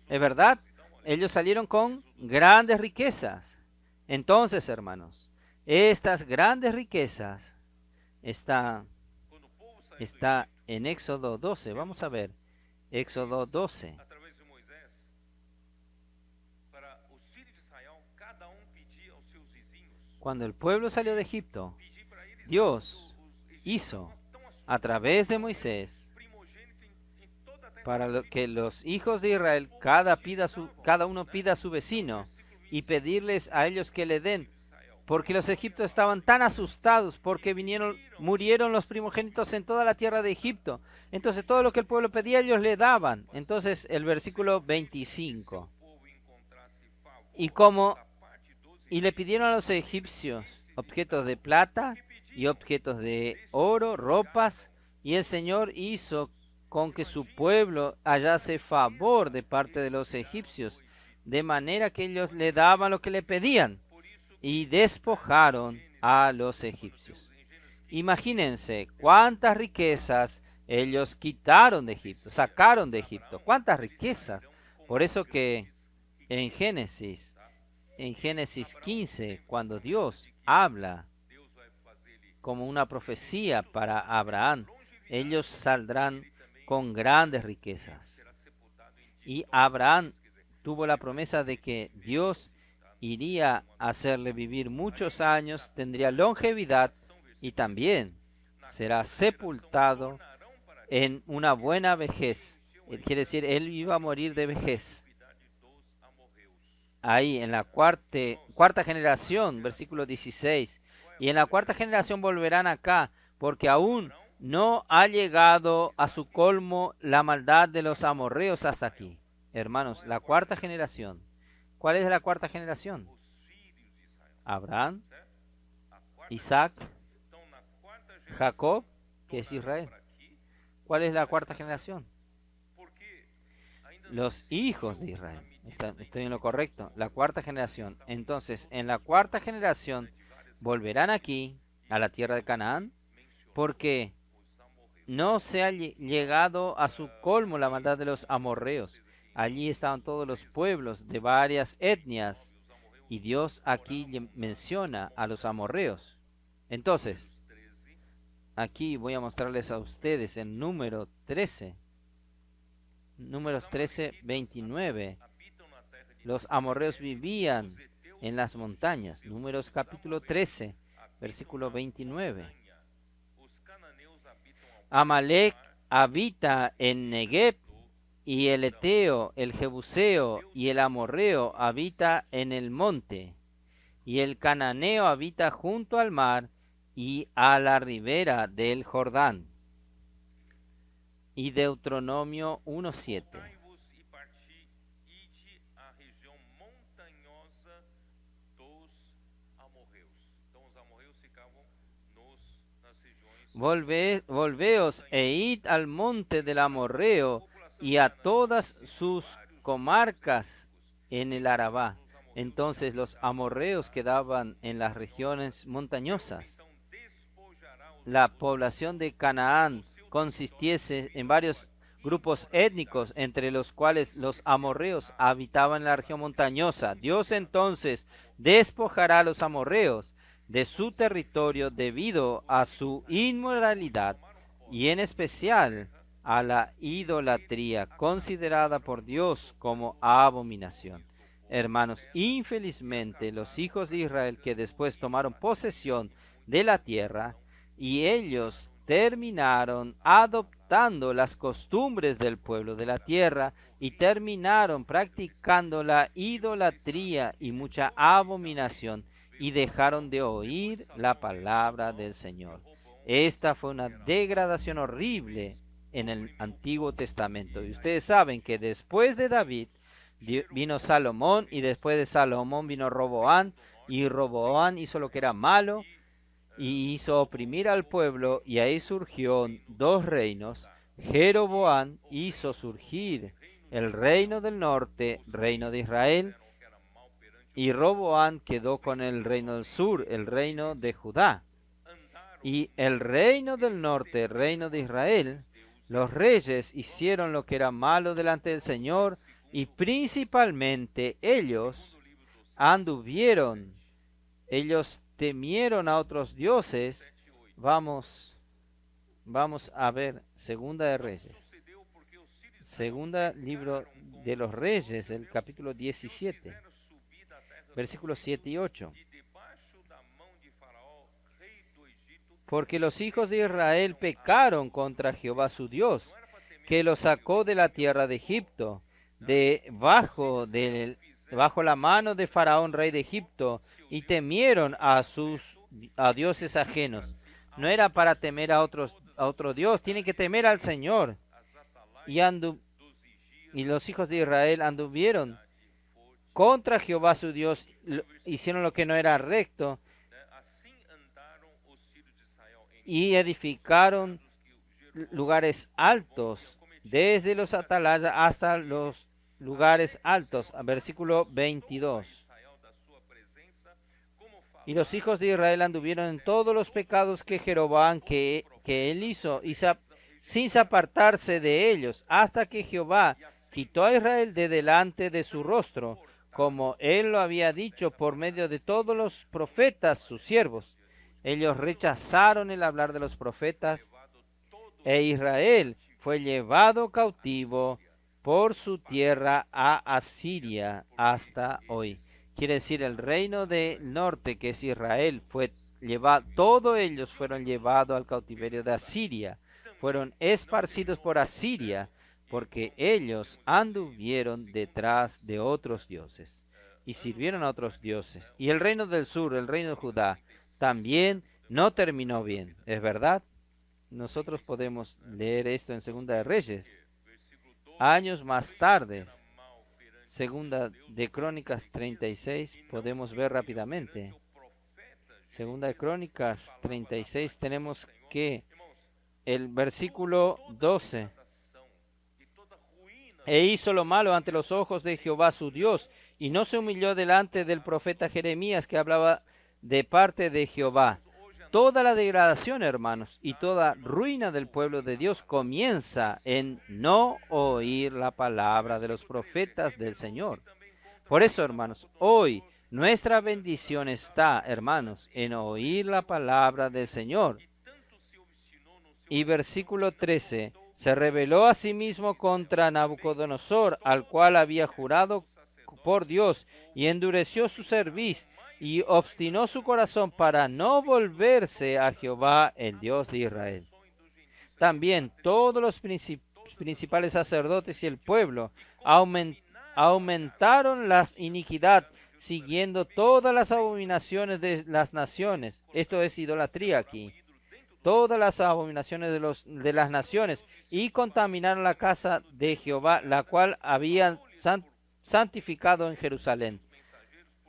¿Es verdad? Ellos salieron con grandes riquezas. Entonces, hermanos, estas grandes riquezas Está en Éxodo 12. Vamos a ver. Éxodo 12. Cuando el pueblo salió de Egipto, Dios hizo a través de Moisés para que los hijos de Israel cada uno pida a su vecino y pedirles a ellos que le den, porque los egipcios estaban tan asustados porque murieron los primogénitos en toda la tierra de Egipto. Entonces todo lo que el pueblo pedía ellos le daban. Entonces el versículo 25. Y le pidieron a los egipcios objetos de plata y objetos de oro, ropas, y el Señor hizo con que su pueblo hallase favor de parte de los egipcios, de manera que ellos le daban lo que le pedían, y despojaron a los egipcios. Imagínense cuántas riquezas ellos quitaron de Egipto, sacaron de Egipto, cuántas riquezas. Por eso que en Génesis 15, cuando Dios habla como una profecía para Abraham, ellos saldrán con grandes riquezas. Y Abraham tuvo la promesa de que Dios iría a hacerle vivir muchos años, tendría longevidad y también será sepultado en una buena vejez. Quiere decir, él iba a morir de vejez. Ahí en la cuarta generación, versículo 16. Y en la cuarta generación volverán acá, porque aún no ha llegado a su colmo la maldad de los amorreos hasta aquí. Hermanos, la cuarta generación. ¿Cuál es la cuarta generación? Abraham, Isaac, Jacob, que es Israel. ¿Cuál es la cuarta generación? Los hijos de Israel. Estoy en lo correcto. La cuarta generación. Entonces, en la cuarta generación volverán aquí a la tierra de Canaán, porque no se ha llegado a su colmo la maldad de los amorreos. Allí estaban todos los pueblos de varias etnias, y Dios aquí menciona a los amorreos. Entonces, aquí voy a mostrarles a ustedes en Números 13, 29. Los amorreos vivían en las montañas. Números capítulo 13, versículo 29. Amalek habita en Negev, y el Eteo, el Jebuseo y el Amorreo habita en el monte, y el Cananeo habita junto al mar y a la ribera del Jordán. Y Deuteronomio 1:7. Volveos e id al monte del Amorreo y a todas sus comarcas en el Arabá. Entonces los amorreos quedaban en las regiones montañosas. La población de Canaán consistiese en varios grupos étnicos, entre los cuales los amorreos habitaban en la región montañosa. Dios entonces despojará a los amorreos de su territorio debido a su inmoralidad y en especial a la idolatría considerada por Dios como abominación. Hermanos, infelizmente los hijos de Israel que después tomaron posesión de la tierra, y ellos terminaron adoptando las costumbres del pueblo de la tierra y terminaron practicando la idolatría y mucha abominación, y dejaron de oír la palabra del Señor. Esta fue una degradación horrible en el Antiguo Testamento. Y ustedes saben que después de David vino Salomón, y después de Salomón vino Roboán, y Roboán hizo lo que era malo y hizo oprimir al pueblo, y ahí surgió dos reinos. Jeroboán hizo surgir el reino del norte, reino de Israel, y Roboán quedó con el reino del sur, el reino de Judá. Y el reino del norte, reino de Israel, los reyes hicieron lo que era malo delante del Señor, y principalmente ellos temieron a otros dioses. Vamos Vamos a ver Segunda de Reyes. Segunda libro de los Reyes, el capítulo 17, versículos 7 y 8. Porque los hijos de Israel pecaron contra Jehová su Dios, que los sacó de la tierra de Egipto, bajo la mano de Faraón, rey de Egipto, y temieron a dioses ajenos. No era para temer a otro Dios, tiene que temer al Señor. Y los hijos de Israel anduvieron contra Jehová su Dios, hicieron lo que no era recto, y edificaron lugares altos, desde los atalayas hasta los lugares altos. Versículo 22. Y los hijos de Israel anduvieron en todos los pecados que Jeroboam que él hizo, y sin apartarse de ellos, hasta que Jehová quitó a Israel de delante de su rostro, como él lo había dicho por medio de todos los profetas, sus siervos. Ellos rechazaron el hablar de los profetas, e Israel fue llevado cautivo por su tierra a Asiria hasta hoy. Quiere decir, el reino del norte, que es Israel, fue llevado, todos ellos fueron llevados al cautiverio de Asiria, fueron esparcidos por Asiria, porque ellos anduvieron detrás de otros dioses y sirvieron a otros dioses. Y el reino del sur, el reino de Judá, también no terminó bien, ¿es verdad? Nosotros podemos leer esto en Segunda de Reyes. Años más tarde, Segunda de Crónicas 36, podemos ver rápidamente. Segunda de Crónicas 36, tenemos que el versículo 12. E hizo lo malo ante los ojos de Jehová su Dios, y no se humilló delante del profeta Jeremías, que hablaba de parte de Jehová. Toda la degradación, hermanos, y toda ruina del pueblo de Dios comienza en no oír la palabra de los profetas del Señor. Por eso, hermanos, hoy nuestra bendición está, hermanos, en oír la palabra del Señor. Y versículo 13, se rebeló a sí mismo contra Nabucodonosor, al cual había jurado por Dios, y endureció su cerviz, y obstinó su corazón para no volverse a Jehová, el Dios de Israel. También todos los principales sacerdotes y el pueblo aumentaron la iniquidad, siguiendo todas las abominaciones de las naciones. Esto es idolatría aquí. Todas las abominaciones de las naciones, y contaminaron la casa de Jehová, la cual habían santificado en Jerusalén.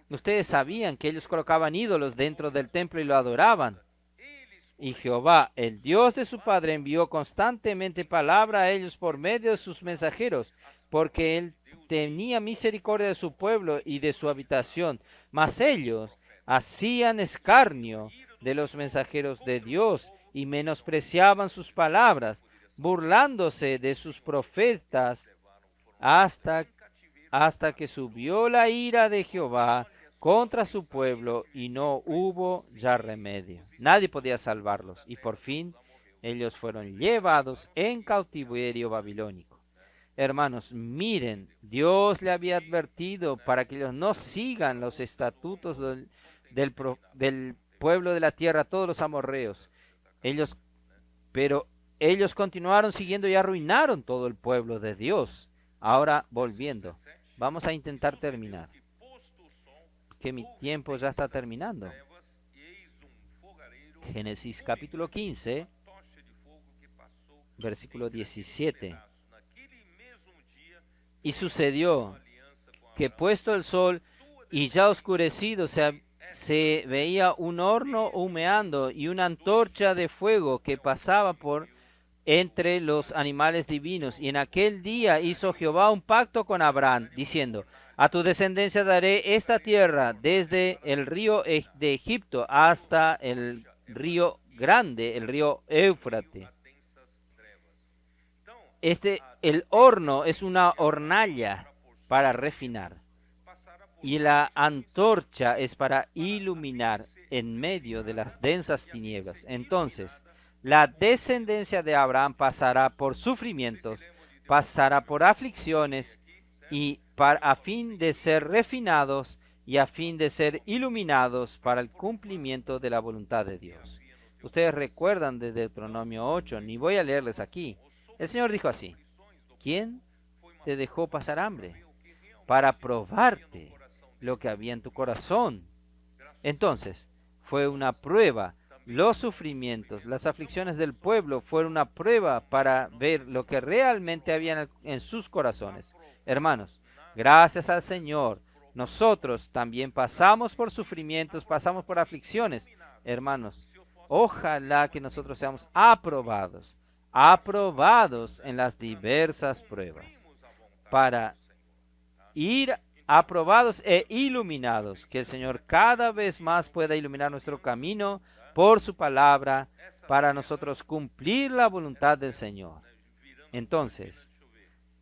Ustedes sabían que ellos colocaban ídolos dentro del templo y lo adoraban. Y Jehová, el Dios de su padre, envió constantemente palabra a ellos por medio de sus mensajeros, porque él tenía misericordia de su pueblo y de su habitación. Mas ellos hacían escarnio de los mensajeros de Dios y menospreciaban sus palabras, burlándose de sus profetas, hasta que subió la ira de Jehová contra su pueblo, y no hubo ya remedio. Nadie podía salvarlos, y por fin ellos fueron llevados en cautiverio babilónico. Hermanos, miren, Dios le había advertido para que ellos no sigan los estatutos del pueblo de la tierra, todos los amorreos. Pero ellos continuaron siguiendo y arruinaron todo el pueblo de Dios. Ahora, volviendo, vamos a intentar terminar, que mi tiempo ya está terminando. Génesis capítulo 15, versículo 17. Y sucedió que, puesto el sol y ya oscurecido, se veía un horno humeando y una antorcha de fuego que pasaba por entre los animales divinos. Y en aquel día hizo Jehová un pacto con Abraham, diciendo: a tu descendencia daré esta tierra, desde el río de Egipto hasta el río grande, el río Éufrates. El horno es una hornalla para refinar, y la antorcha es para iluminar en medio de las densas tinieblas. Entonces, La descendencia de Abraham pasará por sufrimientos, pasará por aflicciones y a fin de ser refinados y a fin de ser iluminados para el cumplimiento de la voluntad de Dios. Ustedes recuerdan de Deuteronomio 8, ni voy a leerles aquí. El Señor dijo así: ¿quién te dejó pasar hambre? Para probarte lo que había en tu corazón. Entonces, fue una prueba. Los sufrimientos, las aflicciones del pueblo fueron una prueba para ver lo que realmente había en sus corazones. Hermanos, gracias al Señor, nosotros también pasamos por sufrimientos, pasamos por aflicciones. Hermanos, ojalá que nosotros seamos aprobados en las diversas pruebas, para ir aprobados e iluminados, que el Señor cada vez más pueda iluminar nuestro camino por su palabra, para nosotros cumplir la voluntad del Señor. Entonces,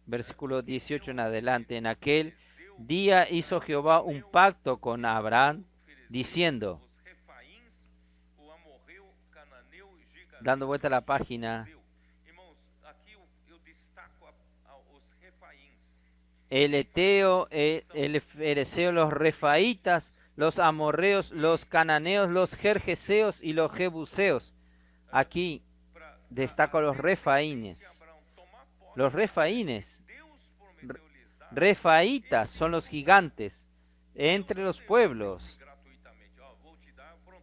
versículo 18 en adelante: en aquel día hizo Jehová un pacto con Abraham, diciendo, dando vuelta a la página, el Eteo, el Fereceo, los Refaítas, los Amorreos, los Cananeos, los Gergeseos y los Jebuseos. Aquí destaco los Refaínes. Los Refaínes, Refaítas, son los gigantes entre los pueblos.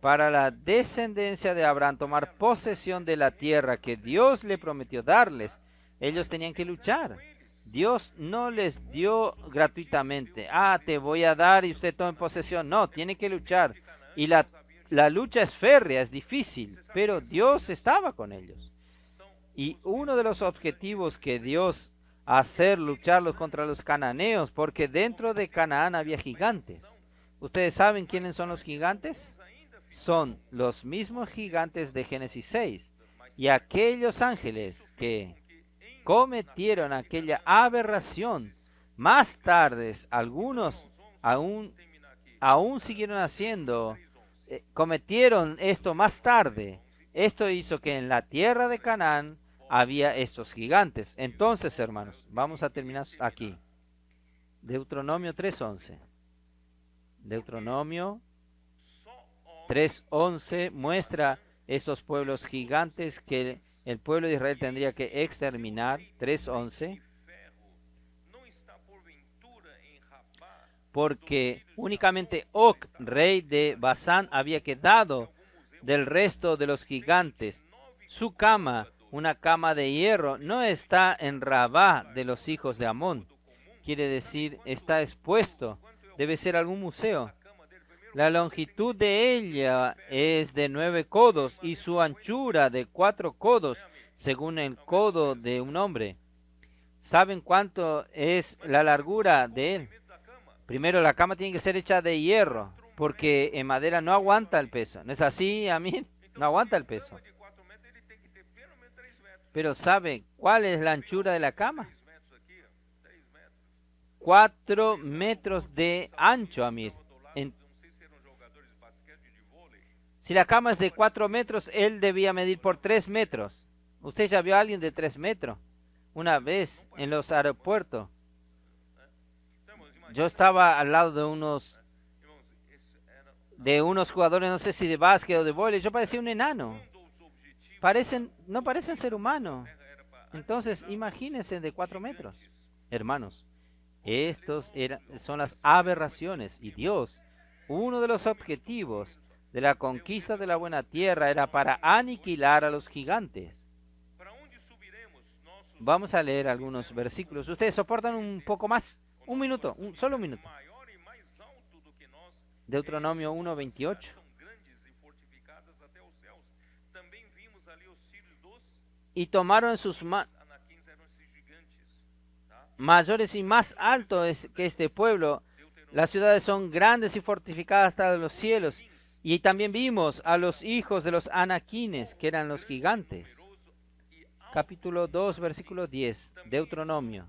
Para la descendencia de Abraham tomar posesión de la tierra que Dios le prometió darles, ellos tenían que luchar. Dios no les dio gratuitamente: te voy a dar y usted tome posesión. No, tiene que luchar. Y la lucha es férrea, es difícil, pero Dios estaba con ellos. Y uno de los objetivos que Dios hacer lucharlos contra los cananeos, porque dentro de Canaán había gigantes. ¿Ustedes saben quiénes son los gigantes? Son los mismos gigantes de Génesis 6 y aquellos ángeles que cometieron aquella aberración. Más tarde, algunos aún siguieron haciendo, cometieron esto más tarde. Esto hizo que en la tierra de Canaán había estos gigantes. Entonces, hermanos, vamos a terminar aquí. Deuteronomio 3:11. Deuteronomio 3:11 muestra estos pueblos gigantes que el pueblo de Israel tendría que exterminar. 3:11. Porque únicamente Og, rey de Basán, había quedado del resto de los gigantes. Su cama, una cama de hierro, no está en Rabá de los hijos de Amón. Quiere decir, está expuesto. Debe ser algún museo. La longitud de ella es de 9 codos y su anchura de 4 codos, según el codo de un hombre. ¿Saben cuánto es la largura de él? Primero, la cama tiene que ser hecha de hierro, porque en madera no aguanta el peso. ¿No es así, Amir? No aguanta el peso. Pero ¿sabe cuál es la anchura de la cama? 4 metros de ancho, Amir. Si la cama es de 4 metros, él debía medir por 3 metros. ¿Usted ya vio a alguien de 3 metros? Una vez en los aeropuertos, yo estaba al lado de unos jugadores, no sé si de básquet o de vóley. Yo parecía un enano. No parecen ser humanos. Entonces, imagínense de 4 metros. Hermanos, son las aberraciones. Y Dios, uno de los objetivos de la conquista de la buena tierra era para aniquilar a los gigantes. Vamos a leer algunos versículos. ¿Ustedes soportan un poco más? Un minuto, solo un minuto. Deuteronomio 1:28. Y tomaron en sus manos mayores y más altos que este pueblo. Las ciudades son grandes y fortificadas hasta los cielos. Y también vimos a los hijos de los anaquines, que eran los gigantes. Capítulo 2, versículo 10, Deuteronomio.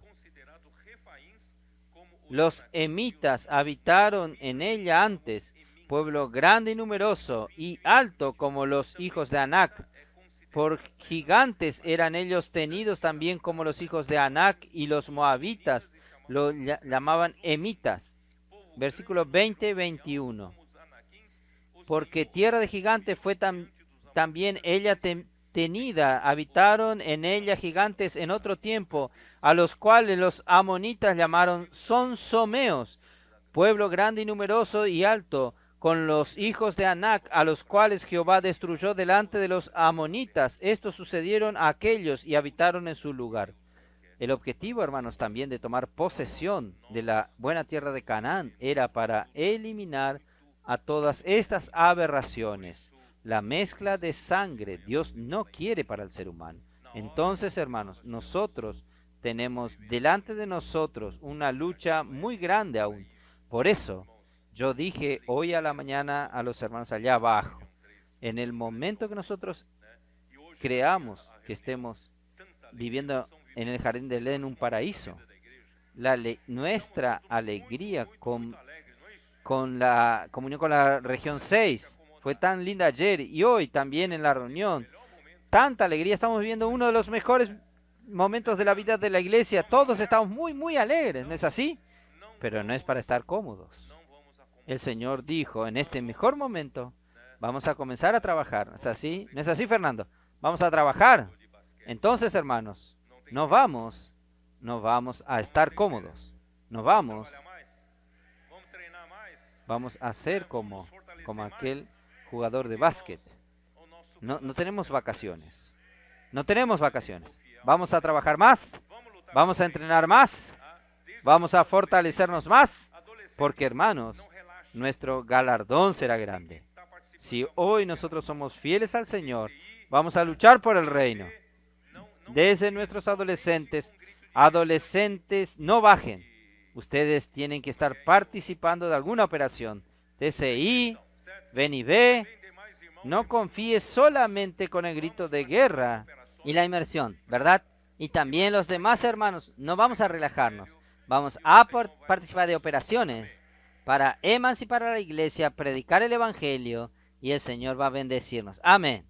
Los emitas habitaron en ella antes, pueblo grande y numeroso y alto como los hijos de Anac. Por gigantes eran ellos tenidos también como los hijos de Anac, y los moabitas lo llamaban emitas. Versículo 20-21. Porque tierra de gigantes fue también ella tenida, habitaron en ella gigantes en otro tiempo, a los cuales los amonitas llamaron sonsomeos, pueblo grande y numeroso y alto, con los hijos de Anac, a los cuales Jehová destruyó delante de los amonitas. Estos sucedieron a aquellos y habitaron en su lugar. El objetivo, hermanos, también de tomar posesión de la buena tierra de Canaán era para eliminar a todas estas aberraciones. La mezcla de sangre Dios no quiere para el ser humano. Entonces, hermanos, nosotros tenemos delante de nosotros una lucha muy grande aún. Por eso, yo dije hoy a la mañana a los hermanos allá abajo, en el momento que nosotros creamos que estemos viviendo en el jardín del Edén un paraíso, nuestra alegría con la comunión con la región 6 fue tan linda ayer y hoy también en la reunión. Tanta alegría, estamos viviendo uno de los mejores momentos de la vida de la iglesia. Todos estamos muy, muy alegres, ¿no es así? Pero no es para estar cómodos. El Señor dijo, en este mejor momento, vamos a comenzar a trabajar. ¿No es así? ¿No es así, Fernando? Vamos a trabajar. Entonces, hermanos, no vamos a estar cómodos. No vamos a ser como aquel jugador de básquet. No tenemos vacaciones. No tenemos vacaciones. Vamos a trabajar más. Vamos a entrenar más. Vamos a fortalecernos más. Porque, hermanos, nuestro galardón será grande. Si hoy nosotros somos fieles al Señor, vamos a luchar por el reino. Desde nuestros adolescentes, no bajen. Ustedes tienen que estar participando de alguna operación. TCI, ven y ve. No confíes solamente con el grito de guerra y la inmersión, ¿verdad? Y también los demás hermanos, no vamos a relajarnos. Vamos a participar de operaciones para emancipar a la iglesia, predicar el evangelio, y el Señor va a bendecirnos. Amén.